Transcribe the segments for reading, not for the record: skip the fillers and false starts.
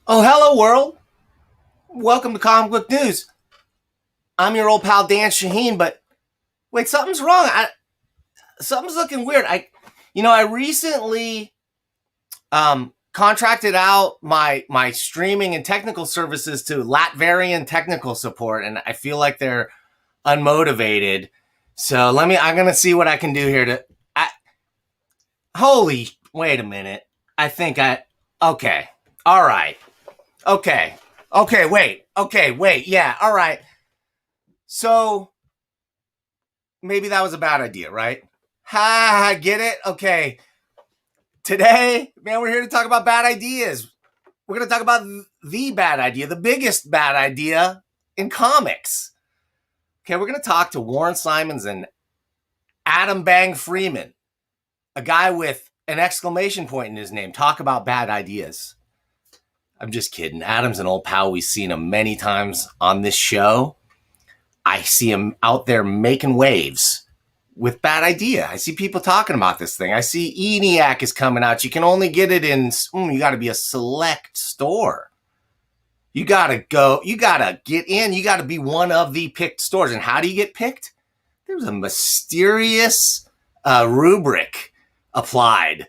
Oh, hello, world. Welcome to Comic Book News. I'm your old pal, Dan Shaheen, but wait, something's wrong. Something's looking weird. I recently contracted out my streaming and technical services to Latvian technical support, and I feel like they're unmotivated. So I'm going to see what I can do here wait a minute. Okay. All right. Okay. Wait. Yeah. All right. So maybe that was a bad idea, right? Ha, get it? Okay. Today, man, we're here to talk about bad ideas. We're going to talk about the bad idea, the biggest bad idea in comics. Okay, we're going to talk to Warren Simons and Adam Bang Freeman, a guy with an exclamation point in his name. Talk about bad ideas. I'm just kidding. Adam's an old pal. We've seen him many times on this show. I see him out there making waves with bad idea. I see people talking about this thing. I see ENIAC is coming out. You can only get it in, you got to be a select store. You got to get in. You got to be one of the picked stores. And how do you get picked? There's a mysterious rubric applied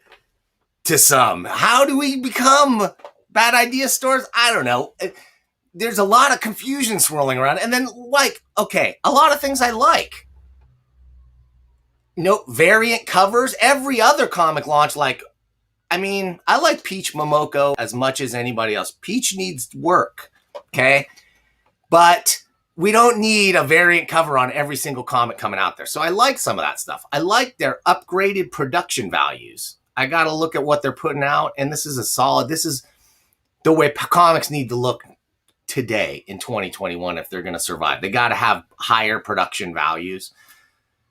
to some. How do we become bad idea stores? I don't know. There's a lot of confusion swirling around. And then, a lot of things I like. Variant covers. Every other comic launch, I like Peach Momoko as much as anybody else. Peach needs work, okay? But we don't need a variant cover on every single comic coming out there. So I like some of that stuff. I like their upgraded production values. I got to look at what they're putting out, and this is the way comics need to look today in 2021 if they're going to survive. They got to have higher production values.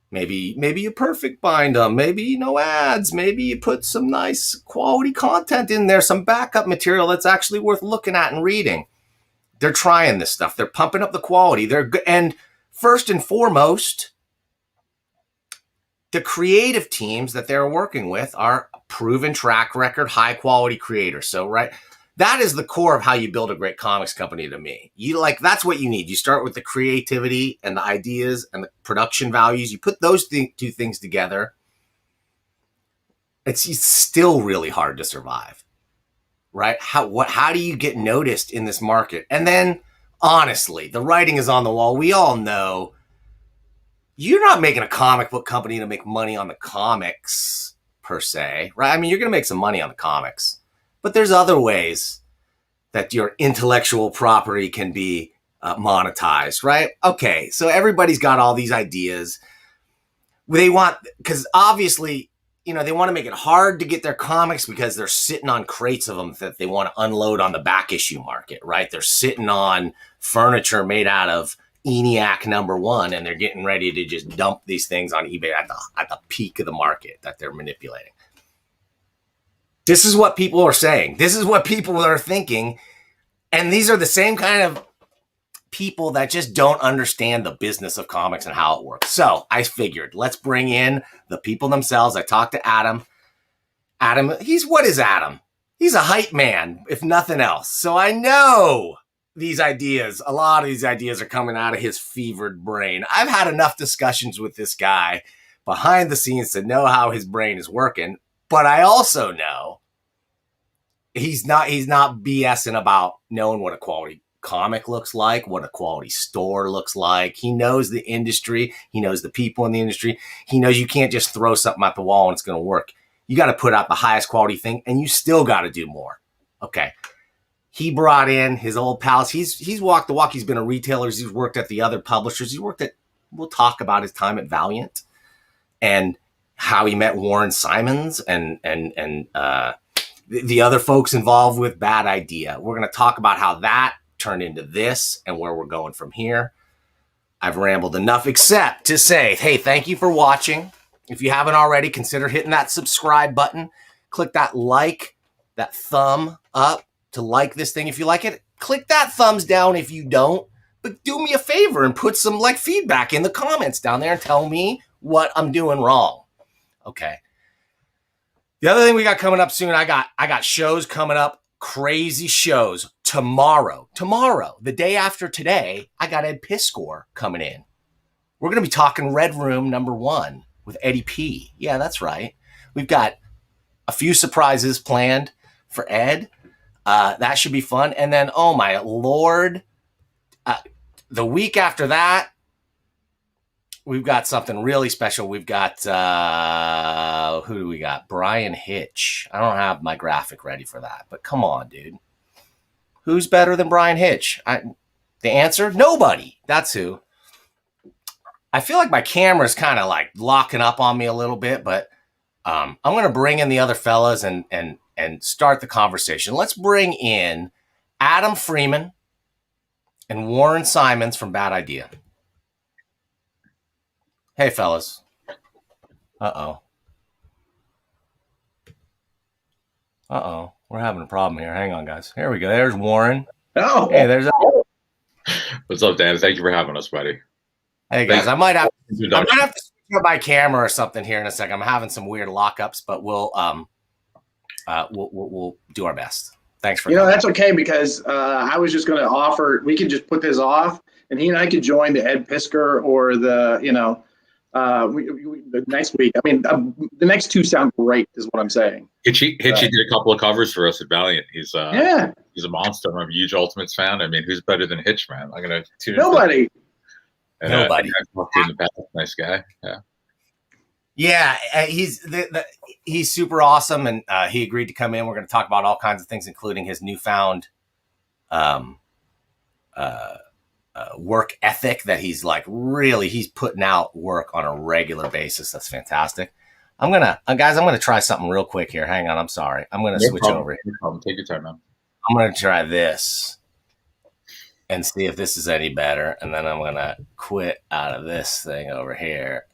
Maybe you perfect bind them. Maybe no ads. Maybe you put some nice quality content in there, some backup material that's actually worth looking at and reading. They're trying this stuff. They're pumping up the quality. And first and foremost, the creative teams that they're working with are proven track record, high quality creators. So, right, that is the core of how you build a great comics company to me. That's what you need. You start with the creativity and the ideas and the production values. You put those two things together. It's still really hard to survive, right? How do you get noticed in this market? And then, honestly, the writing is on the wall. We all know you're not making a comic book company to make money on the comics per se, right? I mean, you're going to make some money on the comics. But there's other ways that your intellectual property can be monetized, right? Okay, so everybody's got all these ideas. Because obviously, they want to make it hard to get their comics because they're sitting on crates of them that they want to unload on the back issue market, right? They're sitting on furniture made out of ENIAC #1, and they're getting ready to just dump these things on eBay at the peak of the market that they're manipulating. This is what people are saying. This is what people are thinking. And these are the same kind of people that just don't understand the business of comics and how it works. So I figured, let's bring in the people themselves. I talked to Adam. What is Adam? He's a hype man, if nothing else. So I know a lot of these ideas are coming out of his fevered brain. I've had enough discussions with this guy behind the scenes to know how his brain is working. But I also know he's not BSing about knowing what a quality comic looks like, what a quality store looks like. He knows the industry. He knows the people in the industry. He knows you can't just throw something at the wall and it's going to work. You got to put out the highest quality thing, and you still got to do more. Okay. He brought in his old pals. He's walked the walk. He's been a retailer. He's worked at the other publishers. We'll talk about his time at Valiant and how he met Warren Simons and the other folks involved with Bad Idea. We're going to talk about how that turned into this and where we're going from here. I've rambled enough, except to say, hey, thank you for watching. If you haven't already, consider hitting that subscribe button. Click that thumb up to like this thing if you like it. Click that thumbs down if you don't. But do me a favor and put some feedback in the comments down there and tell me what I'm doing wrong. Okay. The other thing we got coming up soon, I got shows coming up, crazy shows. tomorrow, the day after today, I got Ed Piskor coming in. We're going to be talking Red Room #1 with Eddie P. Yeah, that's right. We've got a few surprises planned for Ed. That should be fun. And then, oh my Lord, the week after that, we've got something really special. We've got, who do we got? Brian Hitch. I don't have my graphic ready for that, but come on, dude. Who's better than Brian Hitch? The answer? Nobody. That's who. I feel like my camera's kind of like locking up on me a little bit, but I'm going to bring in the other fellas and start the conversation. Let's bring in Adam Freeman and Warren Simons from Bad Idea. Hey, fellas. Uh-oh. We're having a problem here. Hang on, guys. Here we go. There's Warren. Oh. Hey, there's. What's up, Dan? Thank you for having us, buddy. Hey, guys. I might have to switch up my camera or something here in a second. I'm having some weird lockups, but we'll do our best. Thanks for. That's okay, because I was just going to offer we could just put this off, and he and I could join the Ed Piskor or the the next week. I mean, the next two sound great, is what I'm saying. Hitchy did a couple of covers for us at Valiant. He's a monster. I'm a huge Ultimates fan. I mean, who's better than Hitch, man? I'm gonna tune in. Nobody. And, Nobody. In the past, nice guy. Yeah. Yeah, he's super awesome, and he agreed to come in. We're going to talk about all kinds of things, including his newfound work ethic that he's putting out work on a regular basis. That's fantastic. I'm gonna try something real quick here. Hang on, I'm sorry. I'm gonna switch over here. No problem. Take your time, man. I'm gonna try this and see if this is any better, and then I'm gonna quit out of this thing over here.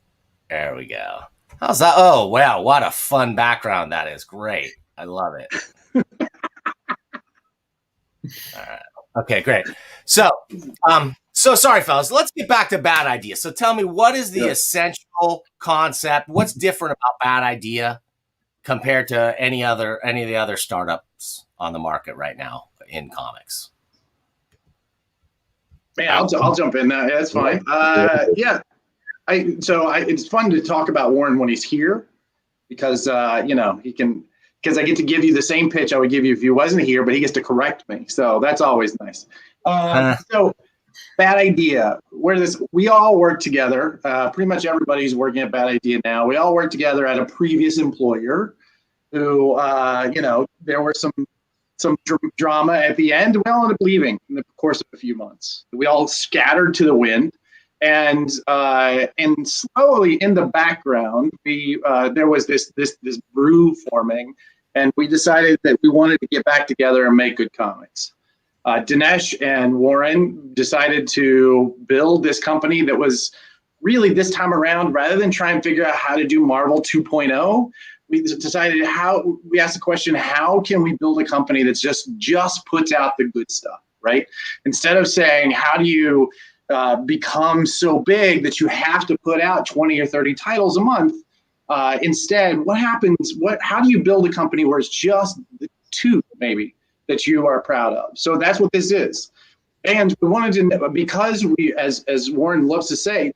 There we go. How's that? Oh, wow. What a fun background that is. Great. I love it. All right. Okay, great. So sorry, fellas. Let's get back to Bad Idea. So tell me, what is the essential concept? What's different about Bad Idea compared to any of the other startups on the market right now in comics? Yeah, I'll jump in. That's fine. It's fun to talk about Warren when he's here, because he can, because I get to give you the same pitch I would give you if he wasn't here, but he gets to correct me, so that's always nice. So Bad Idea, we all work together. Pretty much everybody's working at Bad Idea now. We all work together at a previous employer who there were some drama at the end. We all ended up leaving in the course of a few months. We all scattered to the wind. And slowly in the background, there was this brew forming, and we decided that we wanted to get back together and make good comics. Dinesh and Warren decided to build this company that was really, this time around, rather than try and figure out how to do Marvel 2.0, we asked the question, how can we build a company that's just puts out the good stuff, right? Instead of saying, how do you become so big that you have to put out 20 or 30 titles a month. Instead, what happens? How do you build a company where it's just the two, maybe, that you are proud of? So that's what this is. And we wanted to, because we, as Warren loves to say,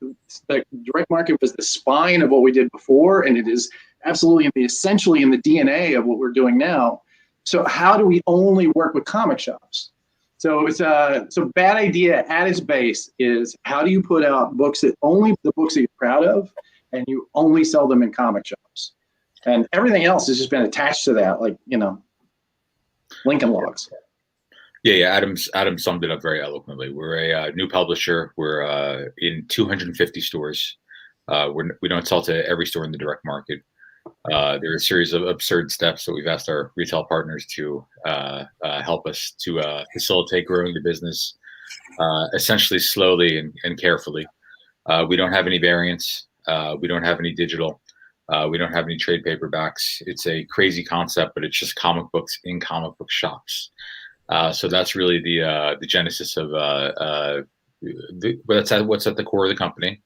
the direct market was the spine of what we did before, and it is absolutely essentially in the DNA of what we're doing now. So how do we only work with comic shops? So it's Bad Idea at its base is, how do you put out books only the books that you're proud of, and you only sell them in comic shops, and everything else has just been attached to that, like Lincoln Logs. Yeah. Adam summed it up very eloquently. We're a new publisher. We're in 250 stores. We don't sell to every store in the direct market. There are a series of absurd steps that we've asked our retail partners to help us to facilitate growing the business, essentially slowly and carefully. We don't have any variants. We don't have any digital. We don't have any trade paperbacks. It's a crazy concept, but it's just comic books in comic book shops. So that's really the genesis of what's at the core of the company.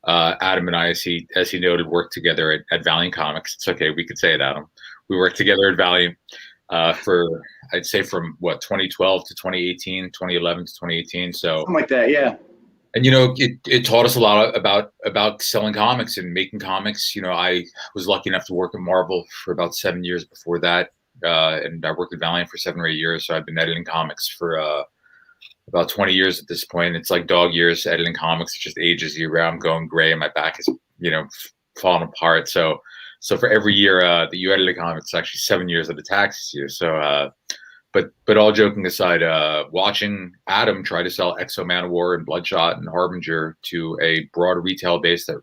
Adam and I, as he noted, worked together at Valiant Comics. It's okay, we could say it, Adam. We worked together at Valiant. for, I'd say, from what, 2012 to 2018, 2011 to 2018. So something like that, yeah. And it taught us a lot about selling comics and making comics. I was lucky enough to work at Marvel for about 7 years before that, and I worked at Valiant for 7 or 8 years. So I've been editing comics for about 20 years at this point. It's like dog years editing comics. It just ages you around. I'm going gray, and my back is falling apart. So for every year that you edit a comic, it's actually 7 years that it taxes you. So. But all joking aside, watching Adam try to sell Exo Man of War and Bloodshot and Harbinger to a broad retail base that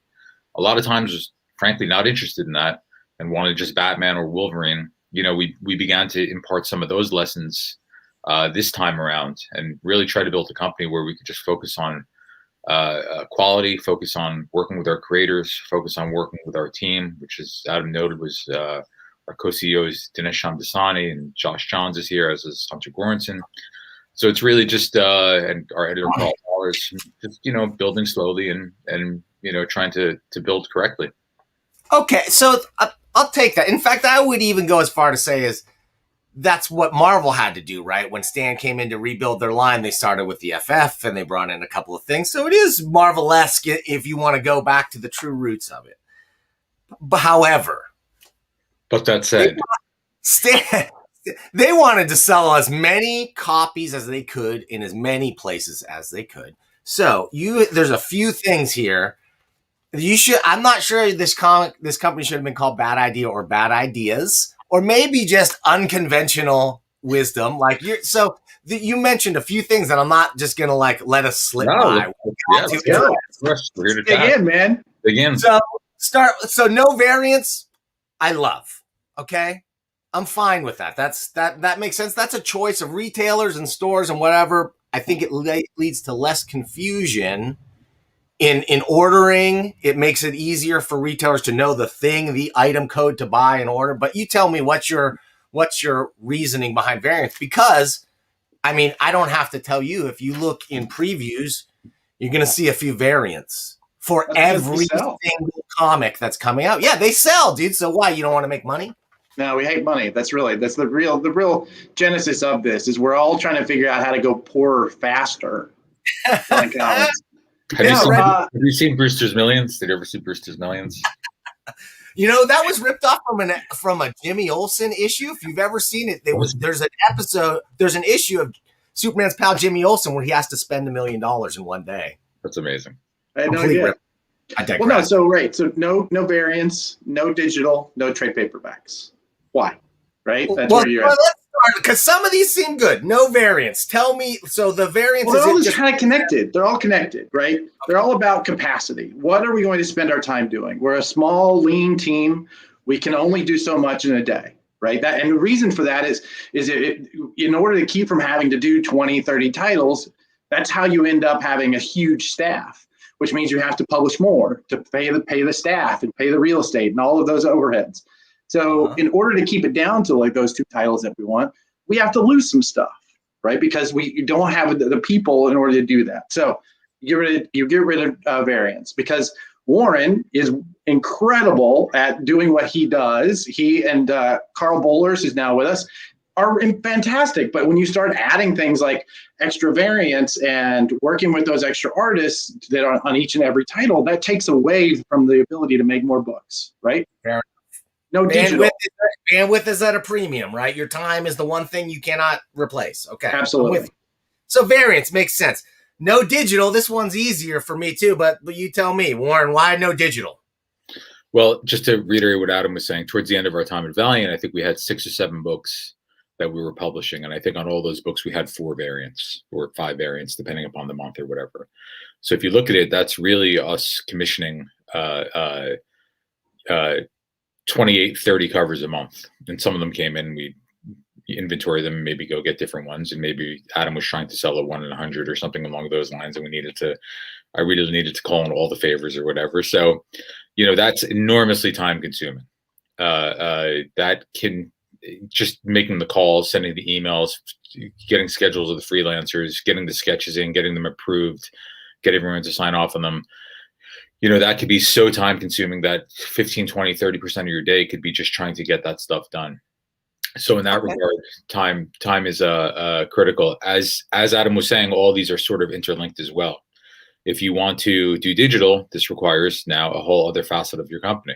a lot of times was frankly not interested in that and wanted just Batman or Wolverine, we began to impart some of those lessons this time around and really try to build a company where we could just focus on quality, focus on working with our creators, focus on working with our team, which, as Adam noted, was our co-CEO is Dinesh Shamdasani, and Josh Johns is here, as is Hunter Goranson. So it's really just, and our editor Carl Powers, just building slowly and trying to build correctly. Okay, so I'll take that. In fact, I would even go as far to say is that's what Marvel had to do, right? When Stan came in to rebuild their line, they started with the FF and they brought in a couple of things. So it is Marvel-esque if you want to go back to the true roots of it. But however, but that said, they wanted to sell as many copies as they could in as many places as they could. So there's a few things here. I'm not sure this company should have been called Bad Idea or Bad Ideas, or maybe just unconventional wisdom. You mentioned a few things that I'm not just gonna let us slip by. Let's go. We're here to dig in, man. Dig in. So no variants. I love. Okay, I'm fine with that. That makes sense. That's a choice of retailers and stores and whatever. I think it leads to less confusion in ordering. It makes it easier for retailers to know the item code to buy and order. But you tell me what's your reasoning behind variants? Because I don't have to tell you. If you look in previews, you're going to see a few variants for every single comic that's coming out. Yeah, they sell, dude. So why? You don't want to make money? No, we hate money. That's the real genesis of this is we're all trying to figure out how to go poorer faster. Have you seen Brewster's Millions? Did you ever see Brewster's Millions? That was ripped off from a Jimmy Olsen issue. If you've ever seen it, there's an issue of Superman's pal Jimmy Olsen where he has to spend $1 million in one day. That's amazing. I had no idea. Well, no, so no variants, no digital, no trade paperbacks. Why? Right? That's where you're at. Let's start, because some of these seem good. No variants. Tell me, so the variants... Well, they're all just kind of connected. They're all connected, right? Okay. They're all about capacity. What are we going to spend our time doing? We're a small, lean team. We can only do so much in a day, right? And the reason for that is in order to keep from having to do 20, 30 titles, that's how you end up having a huge staff, which means you have to publish more to pay the staff and pay the real estate and all of those overheads. So in order to keep it down to those 2 titles that we want, we have to lose some stuff, right? Because we don't have the people in order to do that. So you get rid of variants because Warren is incredible at doing what he does. He and Carl Bollers, who's now with us, are fantastic. But when you start adding things like extra variants and working with those extra artists that are on each and every title, that takes away from the ability to make more books, right? Fair. No digital. Bandwidth is at a premium, right? Your time is the one thing you cannot replace. Okay. Absolutely. So variants makes sense. No digital. This one's easier for me too, but you tell me, Warren, why no digital? Well, just to reiterate what Adam was saying, towards the end of our time at Valiant, I think we had 6 or 7 books that we were publishing. And I think on all those books, we had 4 variants or 5 variants, depending upon the month or whatever. So if you look at it, that's really us commissioning 28, 30 covers a month. And some of them came in, we inventory them, maybe go get different ones. And maybe Adam was trying to sell a 1 in 100 or something along those lines. And I really needed to call in all the favors or whatever. So, that's enormously time consuming. That can just making the calls, sending the emails, getting schedules of the freelancers, getting the sketches in, getting them approved, get everyone to sign off on them. That could be so time consuming that 15, 20, 30% of your day could be just trying to get that stuff done. So in that Okay. regard, time is critical. As Adam was saying, all these are sort of interlinked as well. If you want to do digital, this requires now a whole other facet of your company.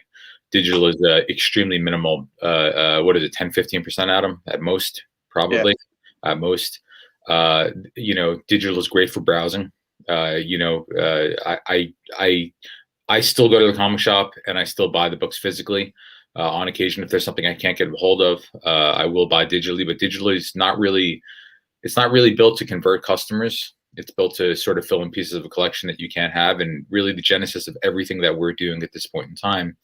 Digital is extremely minimal. What is it, 10-15%, Adam, at most, Yeah. probably, at most. Digital is great for browsing. I still go to the comic shop and I still buy the books physically. On occasion, if there's something I can't get a hold of, I will buy digitally. But digitally is it's not really built to convert customers. It's built to sort of fill in pieces of a collection that you can't have. And really, the genesis of everything that we're doing at this point in time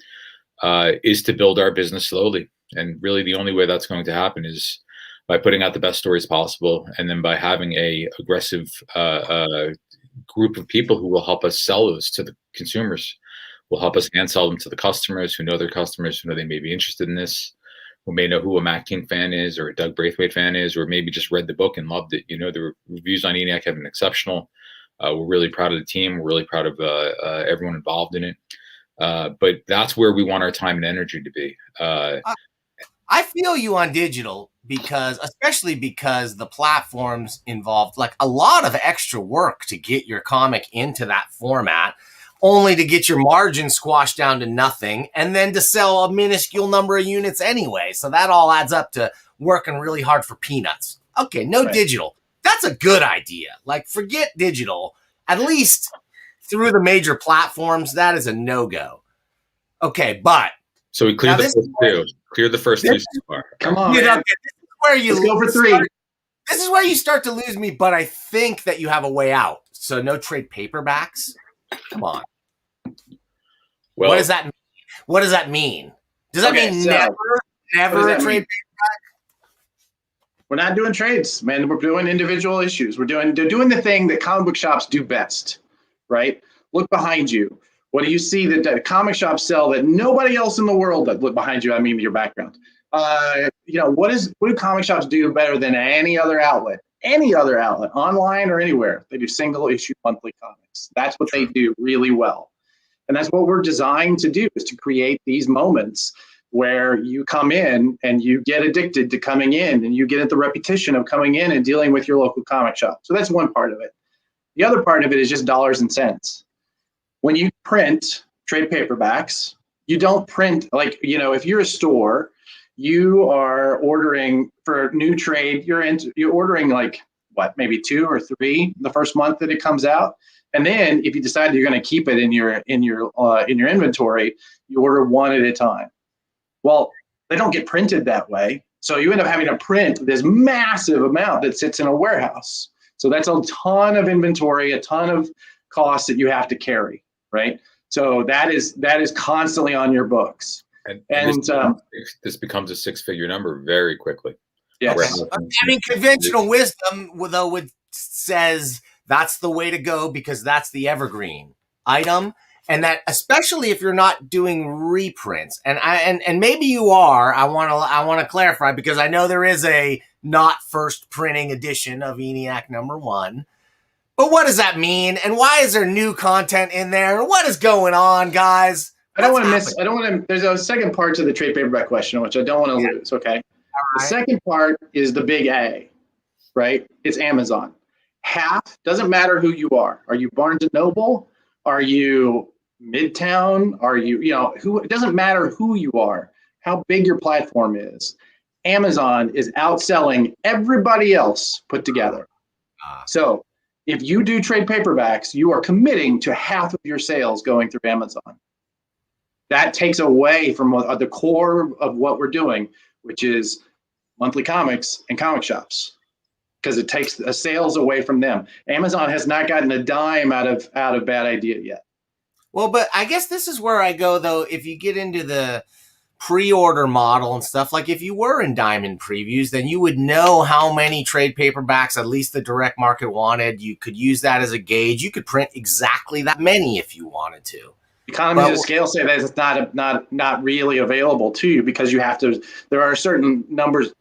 is to build our business slowly. And really, the only way that's going to happen is by putting out the best stories possible, and then by having a aggressive group of people who will help us sell those to the consumers, will help us hand sell them to the customers who know their customers, who know they may be interested in this, who may know who a Matt King fan is or a Doug Braithwaite fan is, or maybe just read the book and loved it. The reviews on ENIAC have been exceptional. We're really proud of the team. We're really proud of everyone involved in it. But that's where we want our time and energy to be. I feel you on digital especially because the platforms involved like a lot of extra work to get your comic into that format, only to get your margin squashed down to nothing, and then to sell a minuscule number of units anyway. So that all adds up to working really hard for peanuts. Okay, no digital. That's a good idea. Like, forget digital. At least through the major platforms, that is a no-go. Okay, but so we cleared the first two. Cleared the first two so far. Come on, man. This is where you Let's go for three. This is where you start to lose me, but I think that you have a way out. So no trade paperbacks. Come on. Well, what does that mean? What does that mean? Does that mean never a trade paperback? We're not doing trades, man. We're doing individual issues. They're doing the thing that comic book shops do best, right? Look behind you. What do you see that comic shops sell that nobody else in the world that look behind you? I mean, your background. What do comic shops do better than any other outlet? Any other outlet, online or anywhere? They do single issue monthly comics. That's what they do really well. And that's what we're designed to do, is to create these moments where you come in and you get addicted to coming in, and you get at the repetition of coming in and dealing with your local comic shop. So that's one part of it. The other part of it is just dollars and cents. When you print trade paperbacks, you don't print if you're a store, you are ordering for new trade, you're ordering maybe 2 or 3 the first month that it comes out. And then if you decide you're going to keep it in your inventory, you order 1 at a time. Well, they don't get printed that way. So you end up having to print this massive amount that sits in a warehouse. So that's a ton of inventory, a ton of costs that you have to carry, right? So that is constantly on your books. And this becomes a 6-figure number very quickly. Yes. I mean, conventional wisdom, though, says that's the way to go because that's the evergreen item. And that, especially if you're not doing reprints, and maybe you are, I want to clarify, because I know there is a not first printing edition of ENIAC #1. But what does that mean? And why is there new content in there? What is going on, guys? There's a second part to the trade paperback question, which I don't want to lose. Okay. The second part is the big A, right? It's Amazon. Doesn't matter who you are. Are you Barnes and Noble? Are you Midtown? Are you, it doesn't matter who you are, how big your platform is. Amazon is outselling everybody else put together. So if you do trade paperbacks, you are committing to half of your sales going through Amazon. That takes away from the core of what we're doing, which is monthly comics and comic shops, because it takes the sales away from them. Amazon has not gotten a dime out of Bad Idea yet. Well, but I guess this is where I go, though. If you get into the pre-order model and stuff, like if you were in Diamond Previews, then you would know how many trade paperbacks at least the direct market wanted. You could use that as a gauge. You could print exactly that many if you wanted to. Economies of scale say that it's not really available to you, because you have to. There are certain numbers.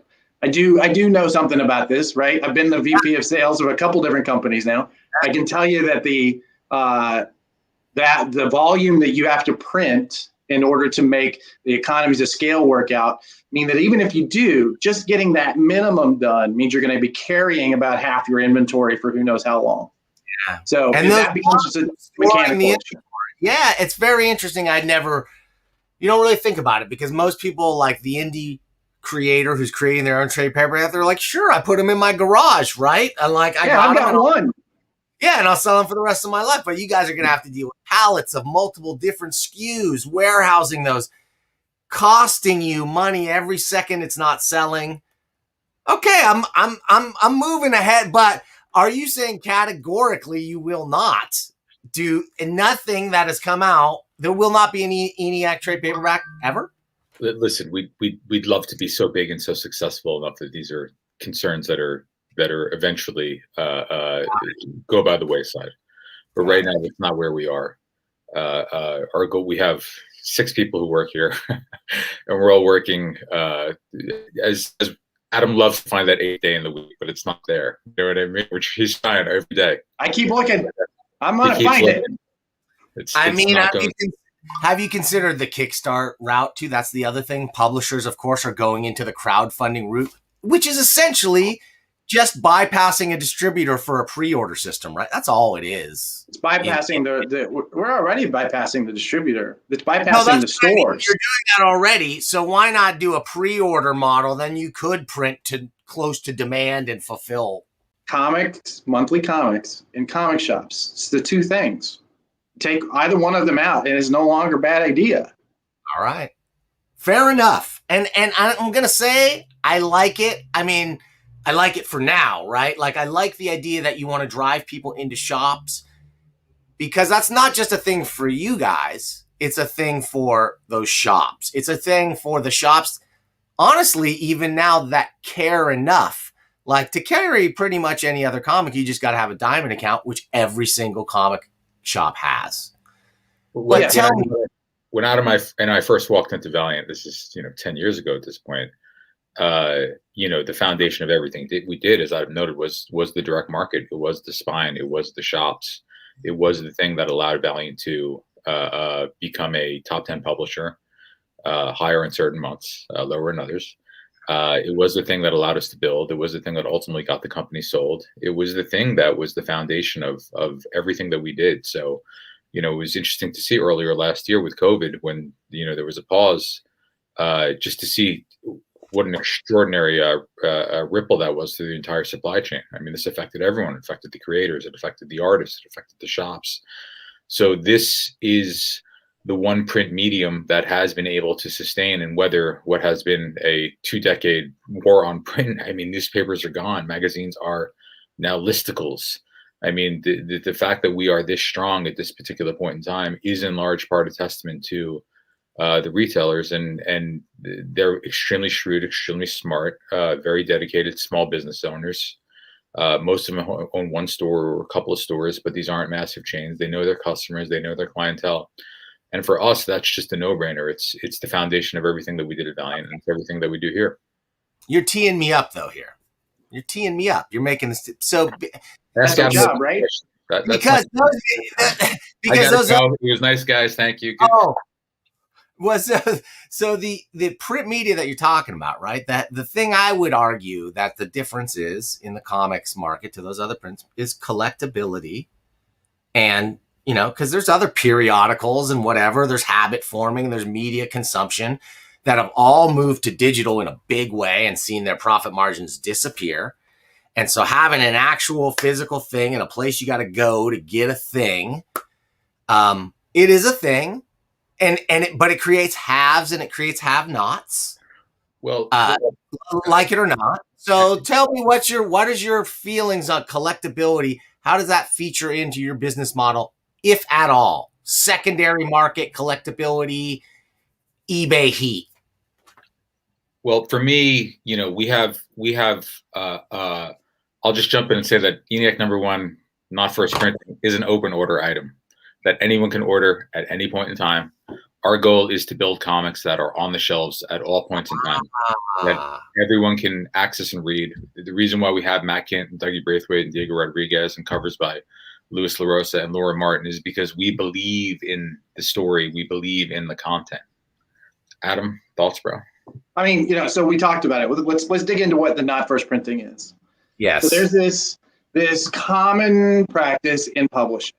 I do know something about this, right? I've been the VP of sales of a couple different companies now. I can tell you that the volume that you have to print in order to make the economies of scale work out, mean that even if you do, just getting that minimum done means you're going to be carrying about half your inventory for who knows how long. Yeah. So And that becomes just a mechanical issue. Yeah, it's very interesting. You don't really think about it because most people like the indie creator who's creating their own trade paperback, they're like, sure, I put them in my garage, right? And like, I've got one. Yeah, and I'll sell them for the rest of my life. But you guys are going to have to deal with pallets of multiple different SKUs, warehousing those, costing you money every second it's not selling. Okay, I'm moving ahead, but are you saying categorically you will not do nothing that has come out? There will not be any ENIAC trade paperback ever? Listen, we'd love to be so big and so successful enough that these are concerns that are eventually go by the wayside. But right now, it's not where we are. Our goal, we have 6 people who work here, and we're all working as Adam loves to find that 8th day in the week, but it's not there. You know what I mean? Which he's trying every day. I keep looking. I'm going to find it. Have you considered the Kickstart route too? That's the other thing. Publishers, of course, are going into the crowdfunding route, which is essentially just bypassing a distributor for a pre-order system, right? That's all it is. It's bypassing we're already bypassing the distributor. It's bypassing the stores. You're doing that already. So why not do a pre-order model? Then you could print to close to demand and fulfill. Comics, monthly comics in comic shops. It's the two things. Take either one of them out and it's no longer a bad idea. All right. Fair enough. And I'm going to say I like it. I mean, I like it for now, right? Like I like the idea that you want to drive people into shops because that's not just a thing for you guys. It's a thing for those shops. It's a thing for the shops, honestly, even now that care enough. Like to carry pretty much any other comic, you just got to have a Diamond account, which every single comic shop has. When Adam and I first walked into Valiant, this is 10 years ago at this point. The foundation of everything we did, as I've noted, was the direct market. It was the spine. It was the shops. It was the thing that allowed Valiant to become a top 10 publisher, higher in certain months, lower in others. It was the thing that allowed us to build. It was the thing that ultimately got the company sold. It was the thing that was the foundation of everything that we did. So, it was interesting to see earlier last year with COVID when, there was a pause, just to see what an extraordinary ripple that was through the entire supply chain. I mean, this affected everyone. It affected the creators. It affected the artists. It affected the shops. So this is the one print medium that has been able to sustain and weather what has been a 2-decade war on print. I mean, newspapers are gone. Magazines are now listicles. I mean, the fact that we are this strong at this particular point in time is in large part a testament to the retailers, and they're extremely shrewd, extremely smart, very dedicated small business owners. Most of them own one store or a couple of stores, but these aren't massive chains. They know their customers, they know their clientele. And for us, that's just a no-brainer. It's the foundation of everything that we did at Valiant and everything that we do here. You're teeing me up, though, here. You're teeing me up. You're making this. So that's a job, right? Because those he was nice, guys. Thank you. Good. Oh, so the print media that you're talking about, right? That the thing I would argue that the difference is in the comics market to those other prints is collectability, and because there's other periodicals and whatever. There's habit forming. There's media consumption that have all moved to digital in a big way and seen their profit margins disappear. And so having an actual physical thing in a place you got to go to get a thing, it is a thing. But it creates haves and it creates have-nots. Well, like it or not. So tell me what is your feelings on collectability? How does that feature into your business model, if at all? Secondary market collectability, eBay heat. Well, for me, we have. I'll just jump in and say that ENIAC #1, not first printing, is an open order item that anyone can order at any point in time. Our goal is to build comics that are on the shelves at all points in time, that everyone can access and read. The reason why we have Matt Kent and Dougie Braithwaite and Diego Rodriguez and covers by Louis LaRosa and Laura Martin, is because we believe in the story, we believe in the content. Adam, thoughts, bro? I mean, so we talked about it. Let's dig into what the not first printing is. Yes. So there's this common practice in publishing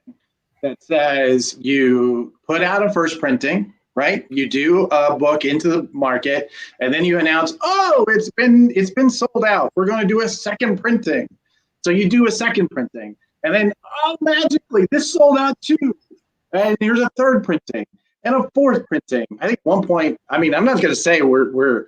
that says you put out a first printing, right? You do a book into the market, and then you announce, oh, it's been sold out. We're going to do a second printing. So you do a second printing, and then, oh, magically, this sold out too. And here's a third printing and a fourth printing. I think at one point, I mean, I'm not going to say we're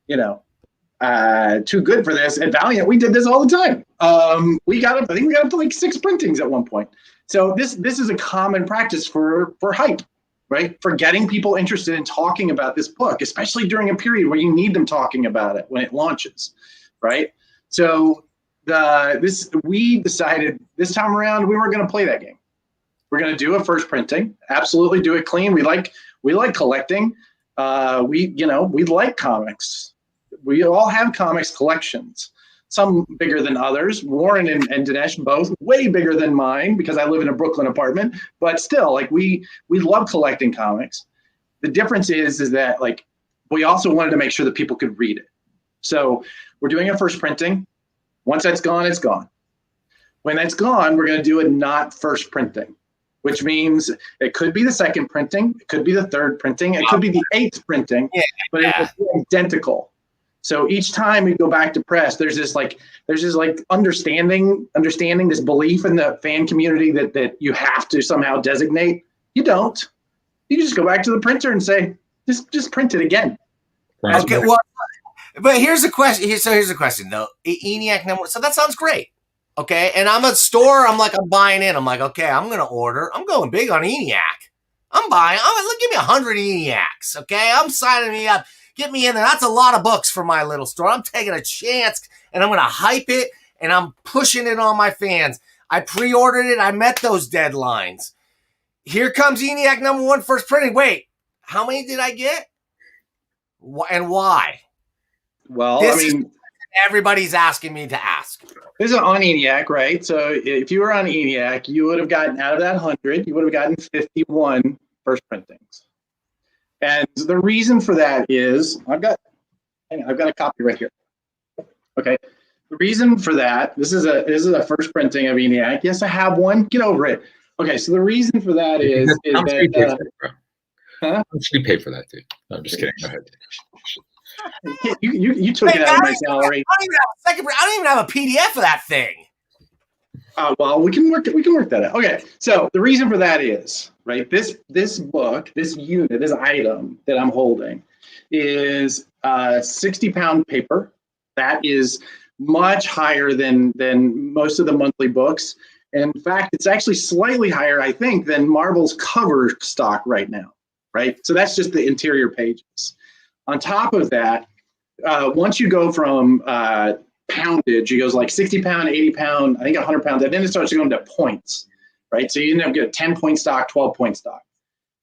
too good for this. At Valiant, we did this all the time. I think we got up to like 6 printings at one point. So this is a common practice for hype, right? For getting people interested in talking about this book, especially during a period where you need them talking about it when it launches, right? So we decided this time around we weren't going to play that game. We're going to do a first printing, absolutely do it clean. We like collecting. We like comics. We all have comics collections, some bigger than others. Warren and Dinesh both way bigger than mine because I live in a Brooklyn apartment. But still, like we love collecting comics. The difference is that like we also wanted to make sure that people could read it. So we're doing a first printing. Once that's gone, it's gone. When that's gone, we're going to do a not first printing, which means it could be the second printing, it could be the third printing, it could be the 8th printing, but it's identical. So each time we go back to press, there's this understanding this belief in the fan community that you have to somehow designate. You don't. You just go back to the printer and say, just print it again. Okay, well, but here's a question. So here's a question though. ENIAC number. So that sounds great. Okay, and I'm at store. I'm buying in. I'm like, okay, I'm gonna order. I'm going big on ENIAC. I'm buying. Give me 100 ENIACs. Okay, I'm signing me up. Get me in there. That's a lot of books for my little store. I'm taking a chance, and I'm gonna hype it, and I'm pushing it on my fans. I pre-ordered it. I met those deadlines. Here comes ENIAC number 1 first printing. Wait, how many did I get? And why? Well, everybody's asking me to ask. This is on ENIAC, right? So if you were on ENIAC, you would have gotten out of that 100, you would have gotten 51 first printings. And the reason for that is I've got a copy right here. Okay. The reason for that, this is a first printing of ENIAC. Yes, I have one. Get over it. Okay, so the reason for that is how much did you pay for that, dude? No, I'm just kidding. Go ahead. You took it out of my salary. I don't even have a PDF of that thing. Well, we can work that out. Okay, so the reason for that is right. This book, this unit, this item that I'm holding, is 60-pound paper. That is much higher than most of the monthly books. And in fact, it's actually slightly higher, I think, than Marvel's cover stock right now. Right. So that's just the interior pages. On top of that, once you go from poundage, it goes like 60 pound, 80 pound, I think 100 pounds, and then it starts going to points, right? So you end up getting 10-point stock, 12-point stock.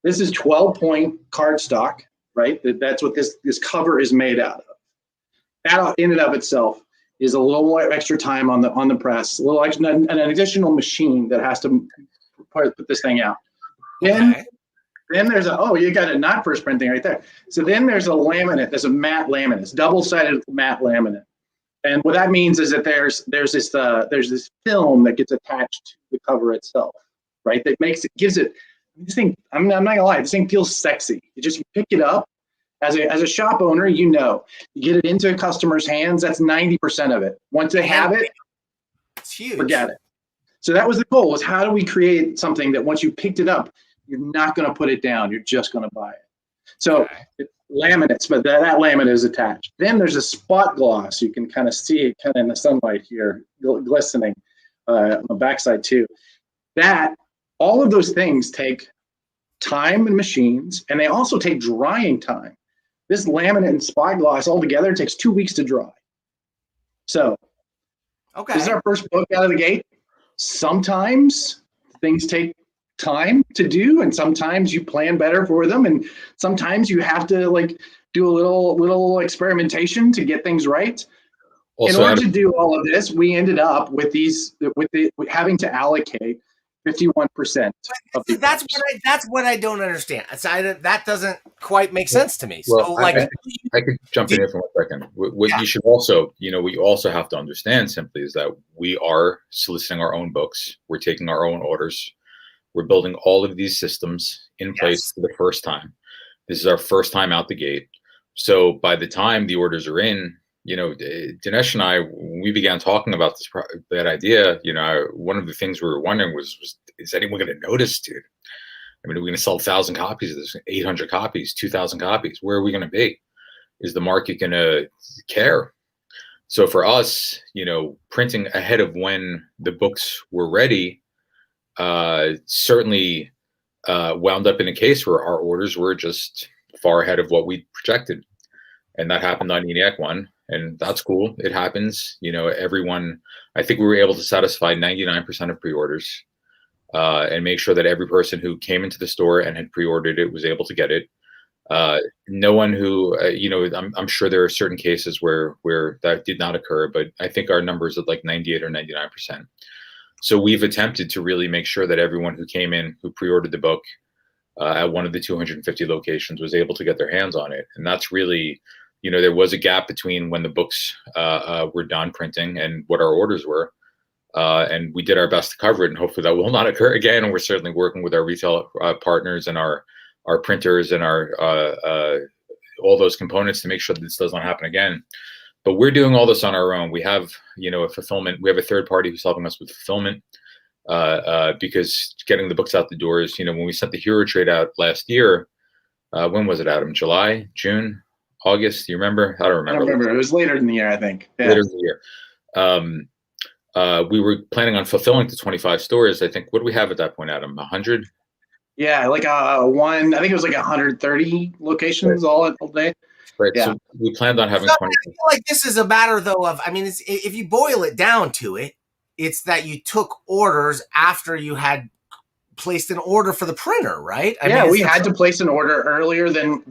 This is 12-point card stock, right? That's what this cover is made out of. That in and of itself is a little more extra time on the press, a little extra, an additional machine that has to put this thing out. Then there's you got a not first printing right there. So then there's a laminate, there's a matte laminate, it's double-sided matte laminate. And what that means is that there's this film that gets attached to the cover itself, right? That gives it this thing, I'm not gonna lie, this thing feels sexy. You pick it up as a shop owner, you get it into a customer's hands, that's 90% of it. Once they have it, it's huge. Forget it. So that was the goal, was how do we create something that once you picked it up, you're not going to put it down. You're just going to buy it. So it's laminates, but that laminate is attached. Then there's a spot gloss. You can kind of see it kind of in the sunlight here, glistening on the backside too. All of those things take time and machines, and they also take drying time. This laminate and spot gloss all together takes 2 weeks to dry. So this is our first book out of the gate. Sometimes things take time to do, and sometimes you plan better for them, and sometimes you have to do a little experimentation to get things right. Also, in order to do all of this, we ended up with having to allocate 51% of the that's what I don't understand. That doesn't quite make sense to me. Well, So like, I could jump in here for 1 second. What you should also, what you also have to understand simply is that we are soliciting our own books. We're taking our own orders. We're building all of these systems in place for the first time. This is our first time out the gate. So by the time the orders are in, Dinesh and I, when we began talking about that idea, one of the things we were wondering was is anyone going to notice, dude? I mean, are we going to sell 1,000 copies of this, 800 copies, 2,000 copies? Where are we going to be? Is the market going to care? So for us, printing ahead of when the books were ready, certainly wound up in a case where our orders were just far ahead of what we projected. And that happened on ENIAC 1. And that's cool. It happens. Everyone, I think we were able to satisfy 99% of pre-orders and make sure that every person who came into the store and had pre-ordered it was able to get it. No one who, I'm sure there are certain cases where that did not occur, but I think our numbers are like 98 or 99%. So we've attempted to really make sure that everyone who came in, who pre-ordered the book at one of the 250 locations was able to get their hands on it. And that's really, there was a gap between when the books were done printing and what our orders were. And we did our best to cover it, and hopefully that will not occur again. And we're certainly working with our retail partners and our printers and our all those components to make sure that this does not happen again. But we're doing all this on our own. We have, a fulfillment. We have a third party who's helping us with fulfillment because getting the books out the doors. When we sent the Hero Trade out last year, when was it, Adam? July, June? August? Do you remember? I don't remember. I don't remember. It was later in the year, I think. Yeah. Later in the year. We were planning on fulfilling to 25 stores. I think, what do we have at that point, Adam? 100? Yeah, like I think it was like 130 locations all day. Right. Yeah. So we planned on having 20. I feel like this is a matter, though, of, if you boil it down to it, it's that you took orders after you had placed an order for the printer, right? We had to place an order earlier than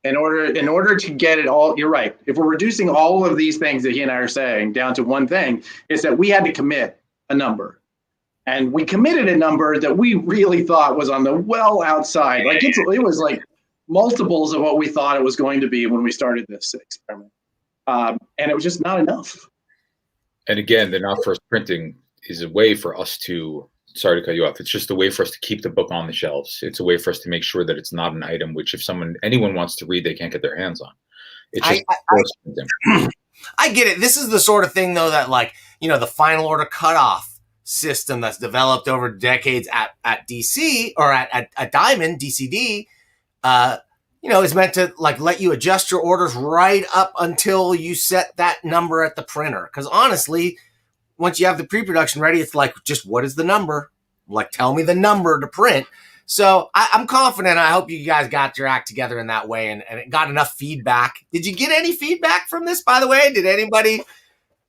in order to get it all. You're right. If we're reducing all of these things that he and I are saying down to one thing, is that we had to commit a number, and we committed a number that we really thought was on the well outside. Like it was like multiples of what we thought it was going to be when we started this experiment, and it was just not enough. And again, the not first printing is a way for us to. Sorry to cut you off. It's just a way for us to keep the book on the shelves. It's a way for us to make sure that it's not an item which, if anyone wants to read, they can't get their hands on. It's just I get it. This is the sort of thing, though, that the final order cutoff system that's developed over decades at DC or at Diamond DCD, is meant to let you adjust your orders right up until you set that number at the printer. Because honestly, once you have the pre-production ready, it's like, just what is the number? Tell me the number to print. So I'm confident. I hope you guys got your act together in that way and it got enough feedback. Did you get any feedback from this, by the way? Did anybody,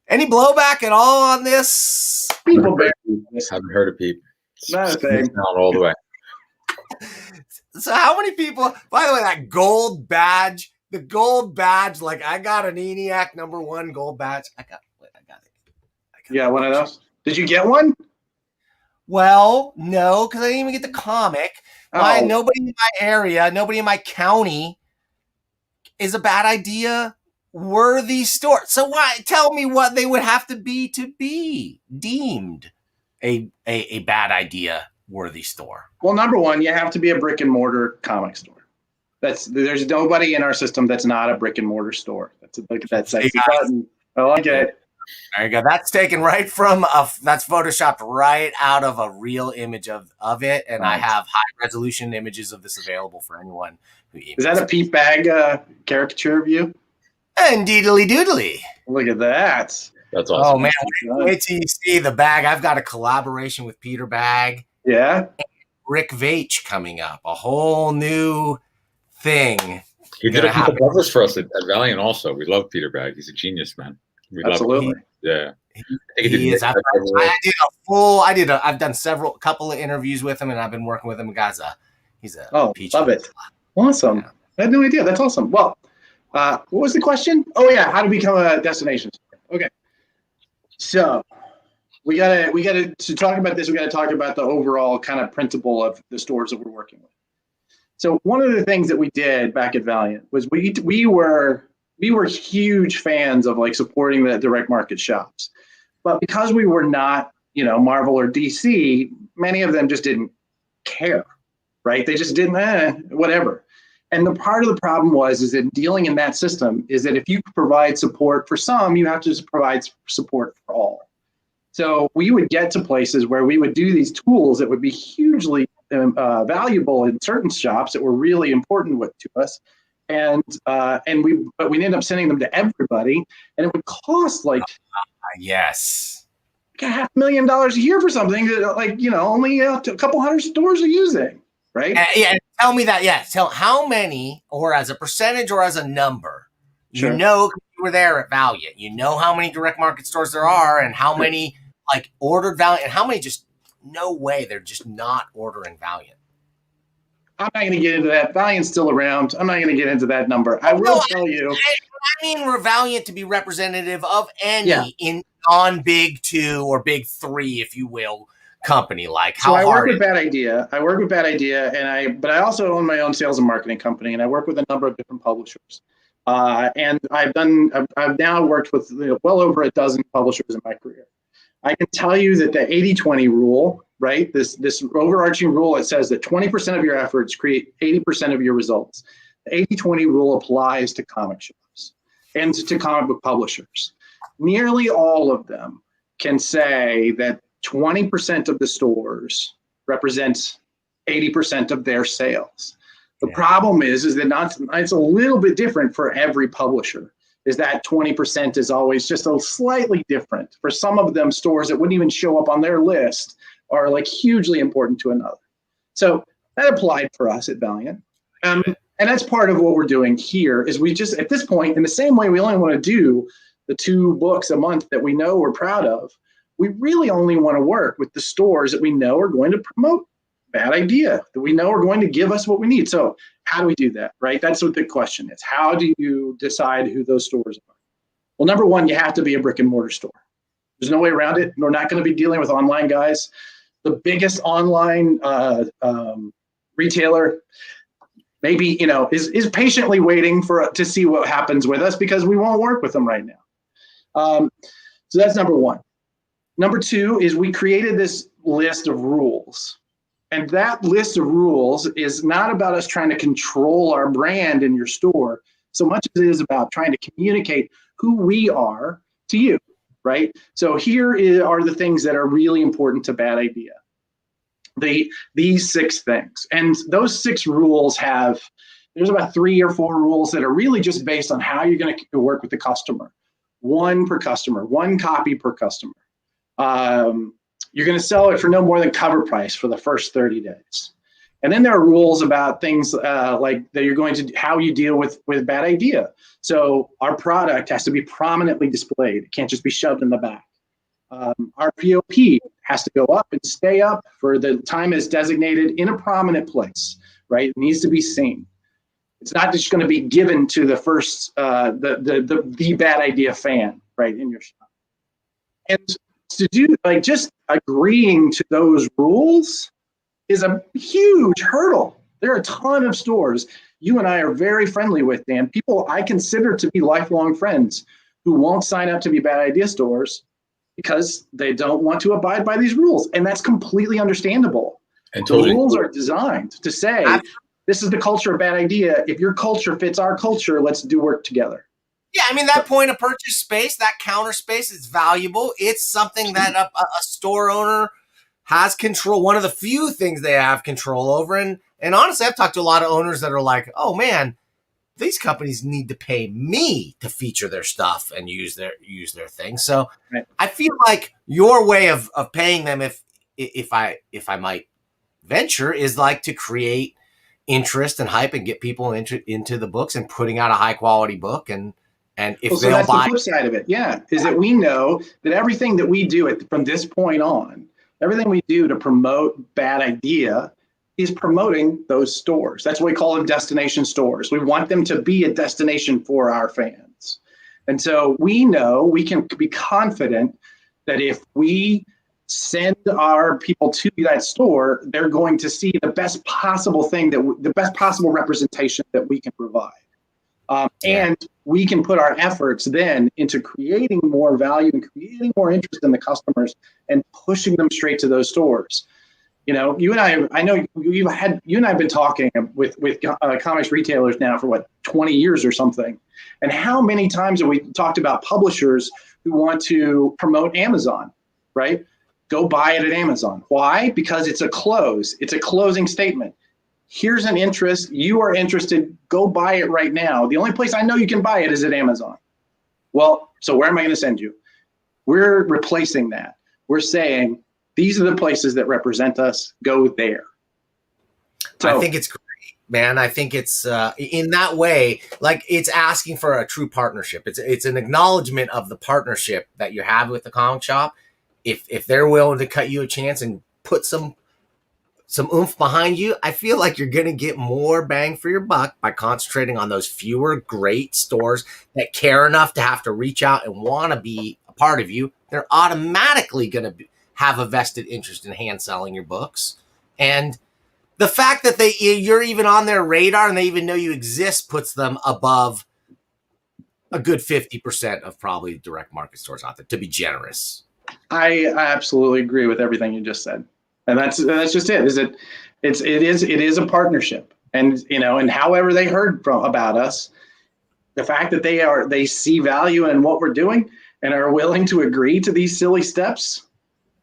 any blowback at all on this? People haven't heard of Pete. Not a thing. All the way. So how many people, by the way, the gold badge, I got an ENIAC #1 gold badge. I got it. Yeah, one of those. Did you get one? Well, no, because I didn't even get the comic. Nobody in my area, nobody in my county is a bad idea worthy store. So why? Tell me what they would have to be deemed a bad idea worthy store. Well, #1, you have to be a brick and mortar comic store. There's nobody in our system that's not a brick and mortar store. That's sexy button. I like it. There you go. That's taken right from that's photoshopped right out of a real image of it, and I have high resolution images of this available for anyone who emails. Is that a Pete Bag caricature of you? Indeedly doodly. Look at that. That's awesome. Oh man, wait till you see the bag. I've got a collaboration with Peter Bag. Yeah. And Rick Veitch coming up. A whole new thing. He did a couple covers for us at Valiant also. We love Peter Bag. He's a genius, man. Absolutely. Yeah. He is. I've done couple of interviews with him, and I've been working with him. He's a peach. Love it. Awesome. Yeah. I had no idea. That's awesome. Well, what was the question? Oh yeah, how to become a destination store. Okay. So we gotta to talk about this. We gotta talk about the overall kind of principle of the stores that we're working with. So one of the things that we did back at Valiant was we were huge fans of like supporting the direct market shops, but because we were not, Marvel or DC, many of them just didn't care, right? They just didn't, whatever. And the part of the problem is that dealing in that system is that if you provide support for some, you have to just provide support for all. So we would get to places where we would do these tools that would be hugely valuable in certain shops that were really important to us, but we ended up sending them to everybody, and it would cost like Yes, $500,000 a year for something that only a couple hundred stores are using, right? Yeah, tell me that. Yeah, tell how many, or as a percentage, or as a number. Sure. You were there at Valiant. You know how many direct market stores there are, and how many like ordered Valiant, and how many just no way they're just not ordering Valiant. I'm not going to get into that. Valiant's still around. I'm not going to get into that number. I will tell you. I mean, Valiant to be representative of any in non-big 2 or big 3, if you will, company. Like how I hard work with Bad Idea. But I also own my own sales and marketing company, and I work with a number of different publishers. And I've now worked with well over a dozen publishers in my career. I can tell you that the 80-20 rule, right? This overarching rule, it says that 20% of your efforts create 80% of your results. The 80-20 rule applies to comic shops and to comic book publishers. Nearly all of them can say that 20% of the stores represents 80% of their sales. The problem is that it's a little bit different for every publisher. Is that 20% is always just a slightly different. For some of them, stores that wouldn't even show up on their list are like hugely important to another. So that applied for us at Valiant. And that's part of what we're doing here is we just, at this point, in the same way we only want to do the 2 books a month that we know we're proud of, we really only want to work with the stores that we know are going to promote Bad Idea, that we know are going to give us what we need. So how do we do that, right? That's what the question is. How do you decide who those stores are? Well, number one, you have to be a brick and mortar store. There's no way around it. We're not going to be dealing with online guys. The biggest online retailer maybe, is patiently waiting to see what happens with us because we won't work with them right now. So that's number one. Number 2 is we created this list of rules. And that list of rules is not about us trying to control our brand in your store so much as it is about trying to communicate who we are to you, right? So here are the things that are really important to Bad Idea. These 6 things. And those 6 rules there's about 3 or 4 rules that are really just based on how you're going to work with the customer. 1 per customer, 1 copy per customer. You're going to sell it for no more than cover price for the first 30 days. And then there are rules about things like that how you deal with Bad Idea. So our product has to be prominently displayed. It can't just be shoved in the back. Our POP has to go up and stay up for the time is designated in a prominent place, right? It needs to be seen. It's not just going to be given to the first, the Bad Idea fan, right, in your shop. And to do just agreeing to those rules is a huge hurdle. There are a ton of stores you and I are very friendly with, Dan. People I consider to be lifelong friends who won't sign up to be Bad Idea stores because they don't want to abide by these rules. And that's completely understandable. And the rules are designed to say, this is the culture of Bad Idea. If your culture fits our culture, let's do work together. Yeah, I mean, that point of purchase space, that counter space is valuable. It's something that a store owner has control. One of the few things they have control over. And honestly, I've talked to a lot of owners that are like, oh, man, these companies need to pay me to feature their stuff and use their thing. So right. I feel like your way of paying them, if I might venture, is like to create interest and hype and get people into the books and putting out a high quality book. And if so that's the flip side of it, is that we know that everything that we do from this point on, everything we do to promote Bad Idea is promoting those stores. That's what we call them, destination stores. We want them to be a destination for our fans. And so we know we can be confident that if we send our people to that store, they're going to see the best possible thing the best possible representation that we can provide. And we can put our efforts then into creating more value and creating more interest in the customers and pushing them straight to those stores. You know, you and I know you and I have been talking with comics retailers now for what, 20 years or something. And how many times have we talked about publishers who want to promote Amazon, right? Go buy it at Amazon. Why? Because it's a close. It's a closing statement. Here's an interest. You are interested. Go buy it right now. The only place I know you can buy it is at Amazon. Well, so where am I going to send you? We're replacing that. We're saying, these are the places that represent us. Go there. So, I think it's great, man. I think it's in that way, like it's asking for a true partnership. It's an acknowledgement of the partnership that you have with the comic shop. If they're willing to cut you a chance and put some oomph behind you, I feel like you're going to get more bang for your buck by concentrating on those fewer great stores that care enough to have to reach out and want to be a part of you. They're automatically going to have a vested interest in hand selling your books. And the fact that you're even on their radar and they even know you exist puts them above a good 50% of probably direct market stores out there, to be generous. I absolutely agree with everything you just said. And that's just it. It is a partnership. And, you know, and however they heard about us, the fact that they see value in what we're doing and are willing to agree to these silly steps,